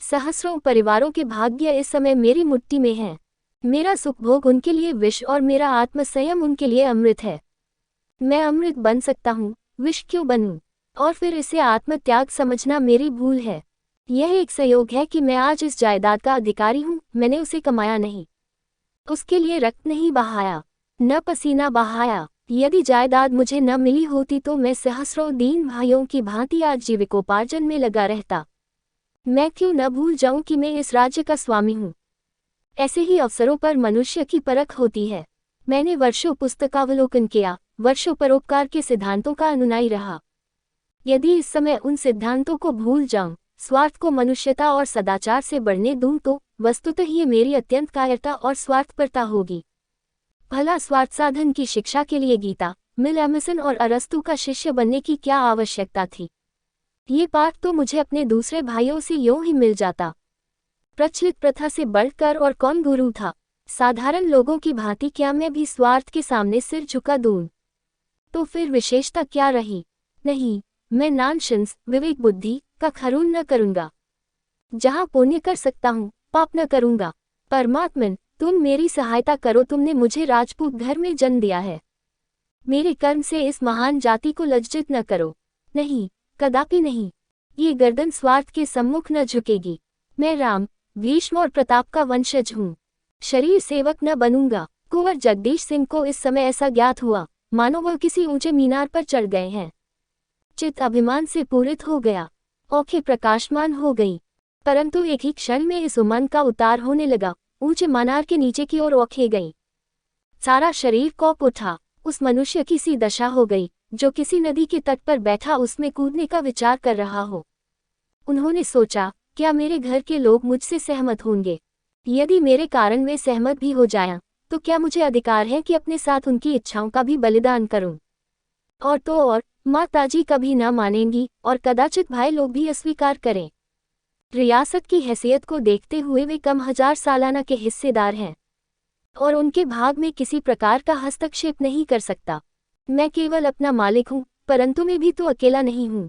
सहस्रों परिवारों के भाग्य इस समय मेरी मुट्ठी में हैं। मेरा सुखभोग उनके लिए विष और मेरा आत्मसंयम उनके लिए अमृत है। मैं अमृत बन सकता हूँ, विष क्यों बनूं? और फिर इसे आत्मत्याग समझना मेरी भूल है। यह एक संयोग है कि मैं आज इस जायदाद का अधिकारी हूँ। मैंने उसे कमाया नहीं, उसके लिए रक्त नहीं बहाया, न पसीना बहाया। यदि जायदाद मुझे न मिली होती तो मैं सहस्रों दीन भाइयों की भांति आज जीविकोपार्जन में लगा रहता। मैं क्यों न भूल जाऊं कि मैं इस राज्य का स्वामी हूँ। ऐसे ही अवसरों पर मनुष्य की परख होती है। मैंने वर्षों पुस्तकावलोकन किया, वर्षों परोपकार के सिद्धांतों का अनुयायी रहा। यदि इस समय उन सिद्धांतों को भूल जाऊं, स्वार्थ को मनुष्यता और सदाचार से बढ़ने दूं तो वस्तुतः ये मेरी अत्यंत कायरता और स्वार्थपरता होगी। भला स्वार्थ साधन की शिक्षा के लिए गीता, मिल एमिसन और अरस्तु का शिष्य बनने की क्या आवश्यकता थी? ये पाठ तो मुझे अपने दूसरे भाइयों से यूं ही मिल जाता। प्रचलित प्रथा से बढ़कर और कौन गुरु था? साधारण लोगों की भांति क्या मैं भी स्वार्थ के सामने सिर झुका दूं? तो फिर विशेषता क्या रही? नहीं, मैं नॉनसेंस, विवेक बुद्धि का खरून न करूंगा। जहां पुण्य कर सकता हूं, पाप न करूंगा। परमात्मन, तुम मेरी सहायता करो। तुमने मुझे राजपूत घर में जन्म दिया है। मेरे कर्म से इस महान जाति को लज्जित न करो। नहीं, कदापि नहीं। ये गर्दन स्वार्थ के सम्मुख न झुकेगी। मैं राम, भीष्म और प्रताप का वंशज हूँ। शरीर सेवक न बनूंगा। कुंवर जगदीश सिंह को इस समय ऐसा ज्ञात हुआ। मानो वह किसी ऊंचे मीनार पर चढ़ गए हैं। चित्त अभिमान से पूरित हो गया, आंखें प्रकाशमान हो गई, परंतु एक ही क्षण में इस उमंग का उतार होने लगा। ऊंचे मीनार के नीचे की ओर आंखें गईं, सारा शरीर कौंप उठा। उस मनुष्य की सी दशा हो गई जो किसी नदी के तट पर बैठा उसमें कूदने का विचार कर रहा हो। उन्होंने सोचा, क्या मेरे घर के लोग मुझसे सहमत होंगे? यदि मेरे कारण वे सहमत भी हो जाएं, तो क्या मुझे अधिकार है कि अपने साथ उनकी इच्छाओं का भी बलिदान करूं? और तो और, माताजी कभी न मानेंगी और कदाचित भाई लोग भी अस्वीकार करें। रियासत की हैसियत को देखते हुए वे कम 1000 सालाना के हिस्सेदार हैं और उनके भाग में किसी प्रकार का हस्तक्षेप नहीं कर सकता। मैं केवल अपना मालिक हूँ, परंतु मैं भी तो अकेला नहीं हूँ।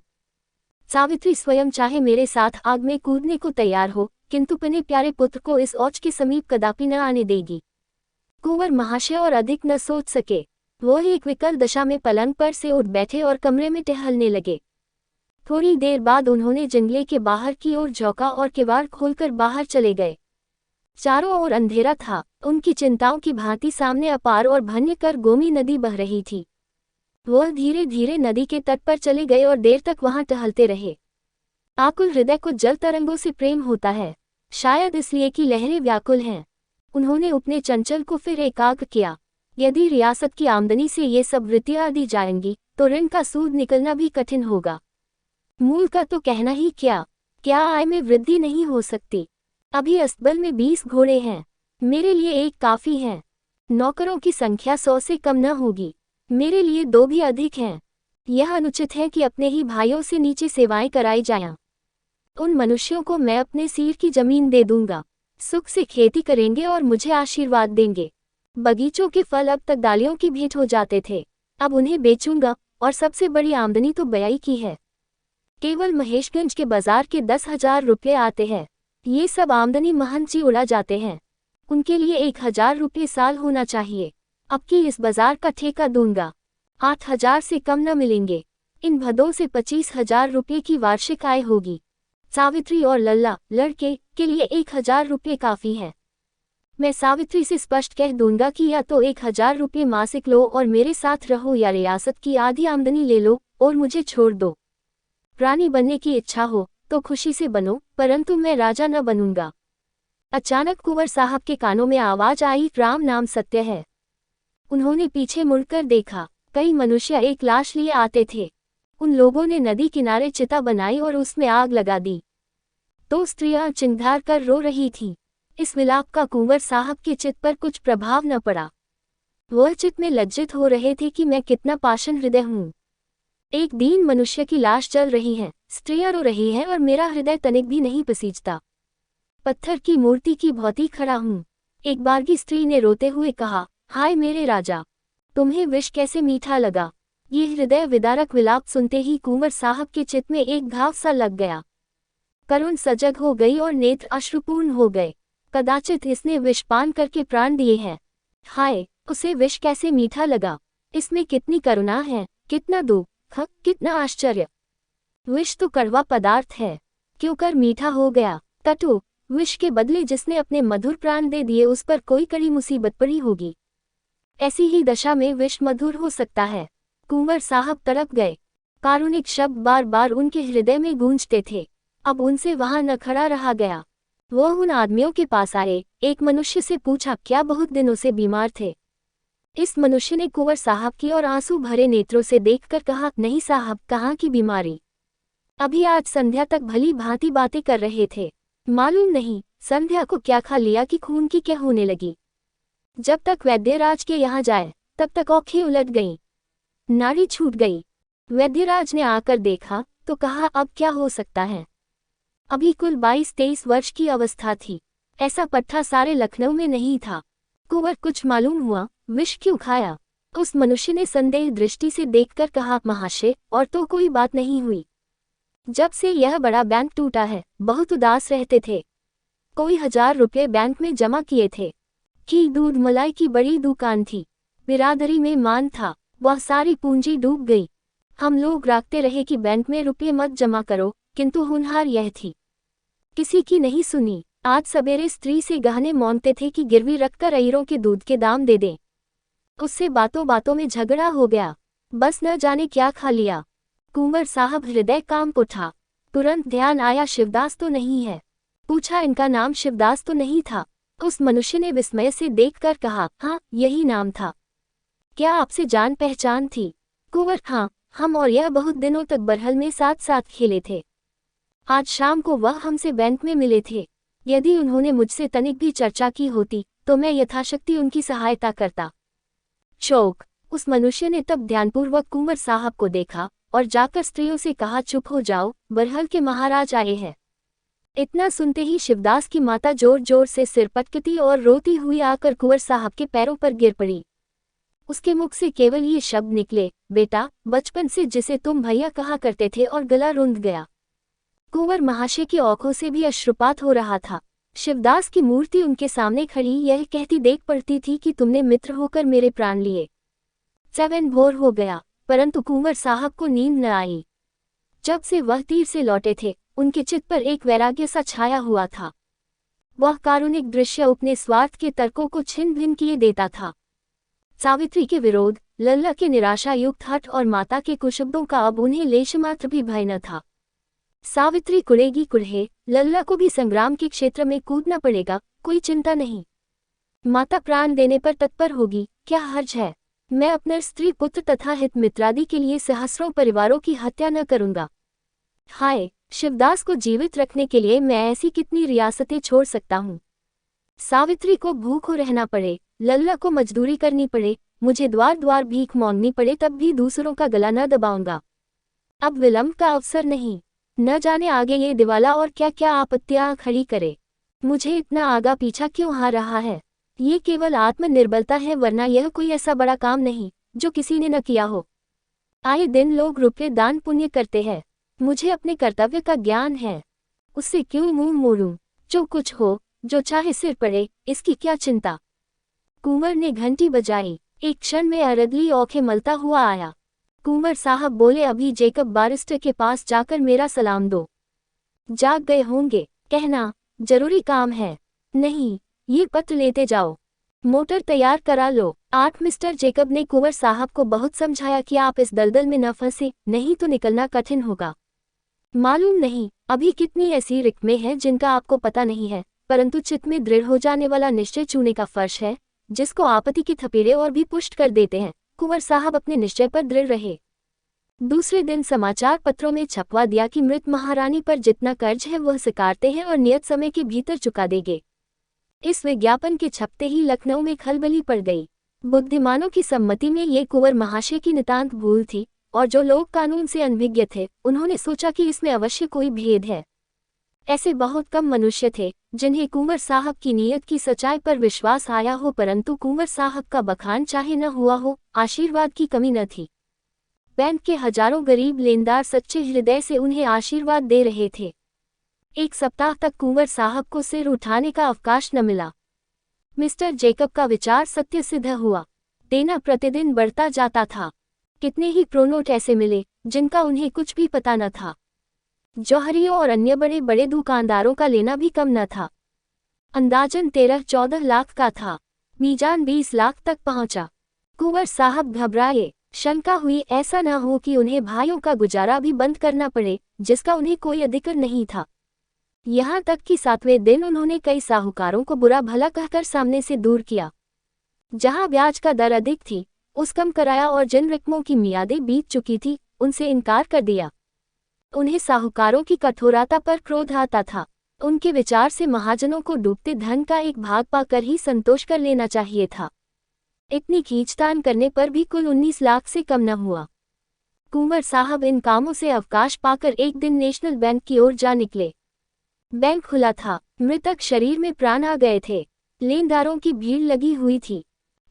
सावित्री स्वयं चाहे मेरे साथ आग में कूदने को तैयार हो, किंतु अपने प्यारे पुत्र को इस औच के समीप कदापि न आने देगी। कुंवर महाशय और अधिक न सोच सके। वो एक विकल दशा में पलंग पर से उठ बैठे और कमरे में टहलने लगे। थोड़ी देर बाद उन्होंने जंगले के बाहर की ओर झोंका और किवाड़ खोलकर बाहर चले गए। चारों ओर अंधेरा था। उनकी चिंताओं की भांति सामने अपार और भयंकर गोमी नदी बह रही थी। वह धीरे धीरे नदी के तट पर चले गए और देर तक वहां टहलते रहे। आकुल हृदय को जल तरंगों से प्रेम होता है, शायद इसलिए कि लहरें व्याकुल हैं। उन्होंने अपने चंचल को फिर एकाग्र किया। यदि रियासत की आमदनी से ये सब वृत्तियां दी जाएंगी तो ऋण का सूद निकलना भी कठिन होगा। मूल का तो कहना ही क्या आय में वृद्धि नहीं हो सकती। अभी अस्तबल में 20 घोड़े हैं, मेरे लिए एक काफी है। नौकरों की संख्या 100 से कम न होगी, मेरे लिए 2 भी अधिक हैं। यह अनुचित है कि अपने ही भाइयों से नीचे सेवाएं कराई जाएं। उन मनुष्यों को मैं अपने सिर की जमीन दे दूंगा, सुख से खेती करेंगे और मुझे आशीर्वाद देंगे। बगीचों के फल अब तक डालियों की भेंट हो जाते थे, अब उन्हें बेचूंगा और सबसे बड़ी आमदनी तो बयाई की है। केवल महेशगंज के बाजार के 10,000 रुपये आते हैं। ये सब आमदनी महंची उड़ा जाते हैं। उनके लिए 1,000 रुपये साल होना चाहिए। अब की इस बाजार का ठेका दूंगा, 8,000 से कम न मिलेंगे। इन भदों से 25,000 रुपये की वार्षिक आय होगी। सावित्री और लल्ला लड़के के लिए 1,000 रुपये काफी है। मैं सावित्री से स्पष्ट कह दूंगा कि या तो 1,000 रुपये मासिक लो और मेरे साथ रहो, या रियासत की आधी आमदनी ले लो और मुझे छोड़ दो। रानी बनने की इच्छा हो तो खुशी से बनो, परंतु मैं राजा न बनूंगा। अचानक कुंवर साहब के कानों में आवाज आई, राम नाम सत्य है। उन्होंने पीछे मुड़कर देखा। कई मनुष्य एक लाश लिए आते थे। उन लोगों ने नदी किनारे चिता बनाई और उसमें आग लगा दी। 2 स्त्रियां चिंघार कर रो रही थीं। इस विलाप का कुंवर साहब के चित्त पर कुछ प्रभाव न पड़ा। वह चित्त में लज्जित हो रहे थे कि मैं कितना पाषाण हृदय हूँ। एक दीन मनुष्य की लाश जल रही है, स्त्रियां रो रही हैं और मेरा हृदय तनिक भी नहीं पसीजता। पत्थर की मूर्ति की भौती खड़ा हूँ। एक बारगी स्त्री ने रोते हुए कहा, हाय मेरे राजा, तुम्हें विष कैसे मीठा लगा। ये हृदय विदारक विलाप सुनते ही कुंवर साहब के चित्त में एक घाव सा लग गया। करुण सजग हो गई और नेत्र अश्रुपूर्ण हो गए। कदाचित इसने विष पान करके प्राण दिए हैं। हाय, उसे विष कैसे मीठा लगा। इसमें कितनी करुणा है, कितना दुख, कितना आश्चर्य। विष तो कड़वा पदार्थ है, क्यों कर मीठा हो गया। तटु, विष के बदले जिसने अपने मधुर प्राण दे दिए उस पर कोई कड़ी मुसीबत पड़ी होगी। ऐसी ही दशा में विष मधुर हो सकता है। कुंवर साहब तड़प गए। कारुणिक शब्द बार बार उनके हृदय में गूंजते थे। अब उनसे वहां न खड़ा रहा गया। वह उन आदमियों के पास आए। एक मनुष्य से पूछा, क्या बहुत दिनों से बीमार थे। इस मनुष्य ने कुंवर साहब की और आंसू भरे नेत्रों से देखकर कहा, नहीं साहब, कहाँ की बीमारी। अभी आज संध्या तक भली भांति बातें कर रहे थे। मालूम नहीं संध्या को क्या खा लिया कि खून की क्या होने लगी। जब तक वैद्यराज के यहाँ जाए तब तक आंखें उलट गईं, नाड़ी छूट गई। वैद्यराज ने आकर देखा तो कहा, अब क्या हो सकता है। अभी कुल 22-23 वर्ष की अवस्था थी। ऐसा पट्टा सारे लखनऊ में नहीं था। कुंवर कुछ मालूम हुआ, विष क्यों खाया। उस मनुष्य ने संदेह दृष्टि से देखकर कहा, महाशय, और तो कोई बात नहीं हुई। जब से यह बड़ा बैंक टूटा है बहुत उदास रहते थे। कोई 1000 रुपये बैंक में जमा किए थे। घी दूध मलाई की बड़ी दुकान थी। बिरादरी में मान था, वह सारी पूंजी डूब गई। हम लोग राखते रहे कि बैंक में रुपये मत जमा करो, किंतु होनहार यह थी, किसी की नहीं सुनी। आज सवेरे स्त्री से गहने मांगते थे कि गिरवी रखकर अईरों के दूध के दाम दे दें। उससे बातों बातों में झगड़ा हो गया। बस न जाने क्या खा लिया। कुंवर साहब हृदय कांप उठा। तुरंत ध्यान आया, शिवदास तो नहीं है। पूछा, इनका नाम शिवदास तो नहीं था? उस मनुष्य ने विस्मय से देखकर कहा, हाँ, यही नाम था। क्या आपसे जान पहचान थी? कुंवर, हाँ, हम और यह बहुत दिनों तक बरहल में साथ साथ खेले थे। आज शाम को वह हमसे बैंक में मिले थे। यदि उन्होंने मुझसे तनिक भी चर्चा की होती तो मैं यथाशक्ति उनकी सहायता करता। चौक। उस मनुष्य ने तब ध्यानपूर्वक कुंवर साहब को देखा और जाकर स्त्रियों से कहा, चुप हो जाओ, बरहल के महाराज आए हैं। इतना सुनते ही शिवदास की माता जोर जोर से सिर पटकती और रोती हुई आकर कुंवर साहब के पैरों पर गिर पड़ी। उसके मुख से केवल ये शब्द निकले, बेटा, बचपन से जिसे तुम भैया कहा करते थे, और गला रुंध गया। कुंवर महाशय की आंखों से भी अश्रुपात हो रहा था। शिवदास की मूर्ति उनके सामने खड़ी यह कहती देख पड़ती थी कि तुमने मित्र होकर मेरे प्राण लिए। 7 भोर हो गया, परंतु कुंवर साहब को नींद न आई। जब से वह तीर से लौटे थे, उनके चित्त पर एक वैराग्य सा छाया हुआ था। वह कारुणिक दृश्य अपने स्वार्थ के तर्कों को छिन्न भिन्न किए देता था। सावित्री के विरोध, लल्ला के निराशायुक्त हठ और माता के कुशब्दों का अब उन्हें लेशमात्र भी भय न था। सावित्री कुढ़ेगी कुढ़े, लल्ला को भी संग्राम के क्षेत्र में कूदना पड़ेगा, कोई चिंता नहीं। माता प्राण देने पर तत्पर होगी, क्या हर्ज है? मैं अपने स्त्री पुत्र तथा हित मित्रादि के लिए सहस्रों परिवारों की हत्या न करूंगा। हाय, शिवदास को जीवित रखने के लिए मैं ऐसी कितनी रियासतें छोड़ सकता हूँ। सावित्री को भूखों रहना पड़े, लल्ला को मजदूरी करनी पड़े, मुझे द्वार द्वार भीख मांगनी पड़े, तब भी दूसरों का गला न दबाऊंगा। अब विलंब का अवसर नहीं। न जाने आगे ये दिवाला और क्या क्या आपत्तियां खड़ी करे। मुझे इतना आगा पीछा क्यों आ रहा है? ये केवल आत्मनिर्बलता है, वरना यह कोई ऐसा बड़ा काम नहीं जो किसी ने न किया हो। आए दिन लोग रुपये दान पुण्य करते हैं। मुझे अपने कर्तव्य का ज्ञान है, उससे क्यों मुंह मोड़ूं? जो कुछ हो, जो चाहे सिर पड़े, इसकी क्या चिंता। कुंवर ने घंटी बजाई। एक क्षण में अरदली औंखें मलता हुआ आया। कुंवर साहब बोले, अभी जेकब बारिस्टर के पास जाकर मेरा सलाम दो। जाग गए होंगे, कहना जरूरी काम है। नहीं, ये पत्र लेते जाओ, मोटर तैयार करा लो। 8 मिस्टर जेकब ने कुंवर साहब को बहुत समझाया कि आप इस दलदल में न फंसे, नहीं तो निकलना कठिन होगा। मालूम नहीं अभी कितनी ऐसी रिक्में हैं जिनका आपको पता नहीं है, परंतु चित्त में दृढ़ हो जाने वाला निश्चय चूने का फर्श है, जिसको आपत्ति की थपेड़े और भी पुष्ट कर देते हैं। कुंवर साहब अपने निश्चय पर दृढ़ रहे। दूसरे दिन समाचार पत्रों में छपवा दिया कि मृत महारानी पर जितना कर्ज है वह स्वीकारते हैं और नियत समय के भीतर चुका देंगे। इस विज्ञापन के छपते ही लखनऊ में खलबली पड़ गई। बुद्धिमानों की सम्मति में ये कुंवर महाशय की नितांत भूल थी, और जो लोग कानून से अनभिज्ञ थे उन्होंने सोचा कि इसमें अवश्य कोई भेद है। ऐसे बहुत कम मनुष्य थे जिन्हें कुंवर साहब की नीयत की सच्चाई पर विश्वास आया हो, परंतु कुंवर साहब का बखान चाहे न हुआ हो, आशीर्वाद की कमी न थी। बैंक के हजारों गरीब लेनदार सच्चे हृदय से उन्हें आशीर्वाद दे रहे थे। एक सप्ताह तक कुंवर साहब को सिर उठाने का अवकाश न मिला। मिस्टर जेकब का विचार सत्य सिद्ध हुआ। देना प्रतिदिन बढ़ता जाता था। कितने ही प्रोनोट ऐसे मिले जिनका उन्हें कुछ भी पता न था। जौहरियों और अन्य बड़े बड़े दुकानदारों का लेना भी कम न था। अंदाजन 13-14 लाख का था। मीजान 20 लाख तक पहुंचा। कुंवर साहब घबराए। शंका हुई ऐसा न हो कि उन्हें भाइयों का गुजारा भी बंद करना पड़े, जिसका उन्हें कोई अधिकार नहीं था। यहाँ तक कि 7वें दिन उन्होंने कई साहूकारों को बुरा भला कहकर सामने से दूर किया। जहाँ ब्याज का दर अधिक थी उस कम कराया, और जिन रकमों की मियादें बीत चुकी थी उनसे इनकार कर दिया। उन्हें साहूकारों की कठोरता पर क्रोध आता था। उनके विचार से महाजनों को डूबते धन का एक भाग पाकर ही संतोष कर लेना चाहिए था। इतनी खींचतान करने पर भी कुल 19 लाख से कम न हुआ। कुंवर साहब इन कामों से अवकाश पाकर एक दिन नेशनल बैंक की ओर जा निकले। बैंक खुला था। मृतक शरीर में प्राण आ गए थे। लेनदारों की भीड़ लगी हुई थी।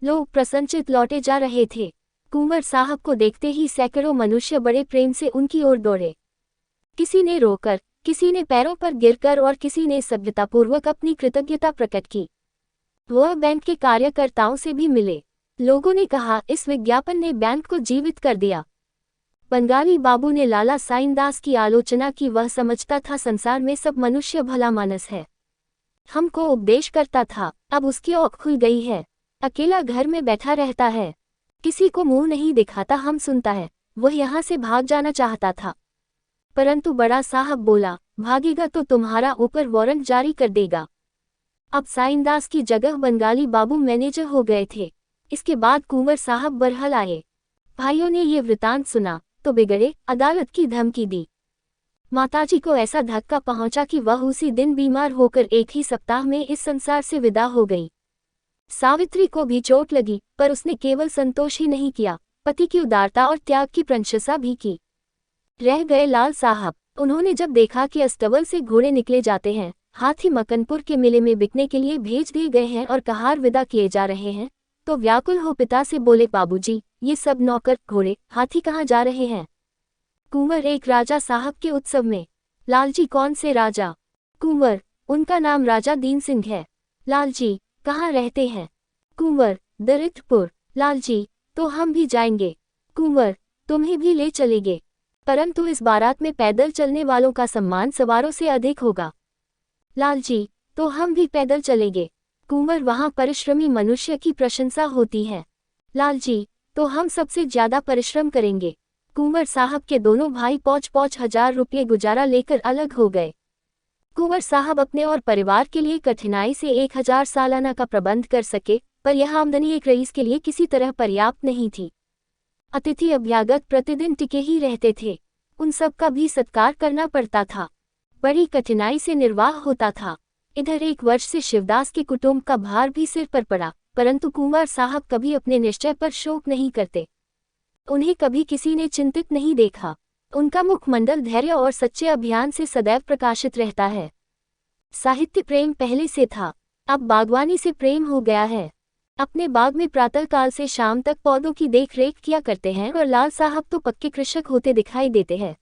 लोग प्रसन्नचित लौटे जा रहे थे। कुंवर साहब को देखते ही सैकड़ों मनुष्य बड़े प्रेम से उनकी ओर दौड़े। किसी ने रोकर, किसी ने पैरों पर गिरकर और किसी ने सभ्यतापूर्वक अपनी कृतज्ञता प्रकट की। वह बैंक के कार्यकर्ताओं से भी मिले। लोगों ने कहा, इस विज्ञापन ने बैंक को जीवित कर दिया। बंगाली बाबू ने लाला साइंदास की आलोचना की। वह समझता था संसार में सब मनुष्य भला मानस है। हमको उपदेश करता था, अब उसकी औंख खुल गई है। अकेला घर में बैठा रहता है। किसी को मुंह नहीं दिखाता हम सुनता है। वह यहाँ से भाग जाना चाहता था, परंतु बड़ा साहब बोला, भागेगा तो तुम्हारा ऊपर वारंट जारी कर देगा। अब साइंदास की जगह बंगाली बाबू मैनेजर हो गए थे। इसके बाद कुंवर साहब बरहल आए। भाइयों ने ये वृतांत सुना तो बिगड़े, अदालत की धमकी दी। माताजी को ऐसा धक्का पहुंचा कि वह उसी दिन बीमार होकर एक ही सप्ताह में इस संसार से विदा हो गई। सावित्री को भी चोट लगी, पर उसने केवल संतोष ही नहीं किया, पति की उदारता और त्याग की प्रशंसा भी की। रह गए लाल साहब। उन्होंने जब देखा कि अस्तबल से घोड़े निकले जाते हैं, हाथी मकनपुर के मेले में बिकने के लिए भेज दिए गए हैं और कहार विदा किए जा रहे हैं, तो व्याकुल हो पिता से बोले, बाबूजी, ये सब नौकर, घोड़े, हाथी कहाँ जा रहे हैं? कुंवर, एक राजा साहब के उत्सव में। लालजी, कौन से राजा? कुंवर, उनका नाम राजा दीन सिंह है। लालजी, कहाँ रहते हैं? कुंवर, दरिद्रपुर। लालजी, तो हम भी जाएंगे। कुंवर, तुम्हें भी ले चलेंगे, परंतु इस बारात में पैदल चलने वालों का सम्मान सवारों से अधिक होगा। लालजी, तो हम भी पैदल चलेंगे। कुंवर, वहाँ परिश्रमी मनुष्य की प्रशंसा होती है। लालजी, तो हम सबसे ज्यादा परिश्रम करेंगे। कुंवर साहब के दोनों भाई 5-5 हजार रुपये गुजारा लेकर अलग हो गए। कुंवर साहब अपने और परिवार के लिए कठिनाई से 1000 सालाना का प्रबंध कर सके, पर यह आमदनी एक रईस के लिए किसी तरह पर्याप्त नहीं थी। अतिथि अभ्यागत प्रतिदिन टिके ही रहते थे, उन सब का भी सत्कार करना पड़ता था। बड़ी कठिनाई से निर्वाह होता था। इधर 1 वर्ष से शिवदास के कुटुंब का भार भी सिर पर पड़ा, परंतु कुंवर साहब कभी अपने निश्चय पर शोक नहीं करते। उन्हें कभी किसी ने चिंतित नहीं देखा। उनका मुखमंडल धैर्य और सच्चे अभियान से सदैव प्रकाशित रहता है। साहित्य प्रेम पहले से था, अब बागवानी से प्रेम हो गया है। अपने बाग में प्रातःकाल से शाम तक पौधों की देखरेख किया करते हैं और लाल साहब तो पक्के कृषक होते दिखाई देते हैं।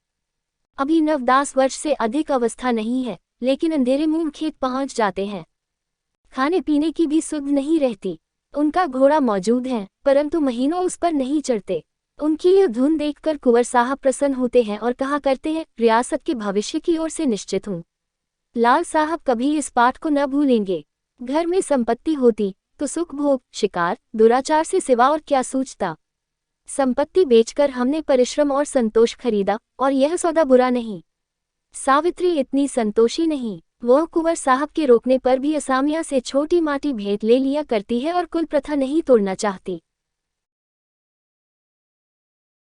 अभी 9-10 वर्ष से अधिक अवस्था नहीं है, लेकिन अंधेरे मुंह खेत पहुंच जाते हैं। खाने पीने की भी सुध नहीं रहती। उनका घोड़ा मौजूद है, परंतु महीनों उस पर नहीं चढ़ते। उनकी यह धुन देखकर कुंवर साहब प्रसन्न होते हैं और कहा करते हैं, रियासत के भविष्य की ओर से निश्चित हूँ। लाल साहब कभी इस पाठ को न भूलेंगे। घर में संपत्ति होती तो सुख भोग, शिकार, दुराचार से सिवा और क्या सूझता। संपत्ति बेचकर हमने परिश्रम और संतोष खरीदा, और यह सौदा बुरा नहीं। सावित्री इतनी संतोषी नहीं। वह कुंवर साहब के रोकने पर भी असामिया से छोटी माटी भेंट ले लिया करती है और कुल प्रथा नहीं तोड़ना चाहती।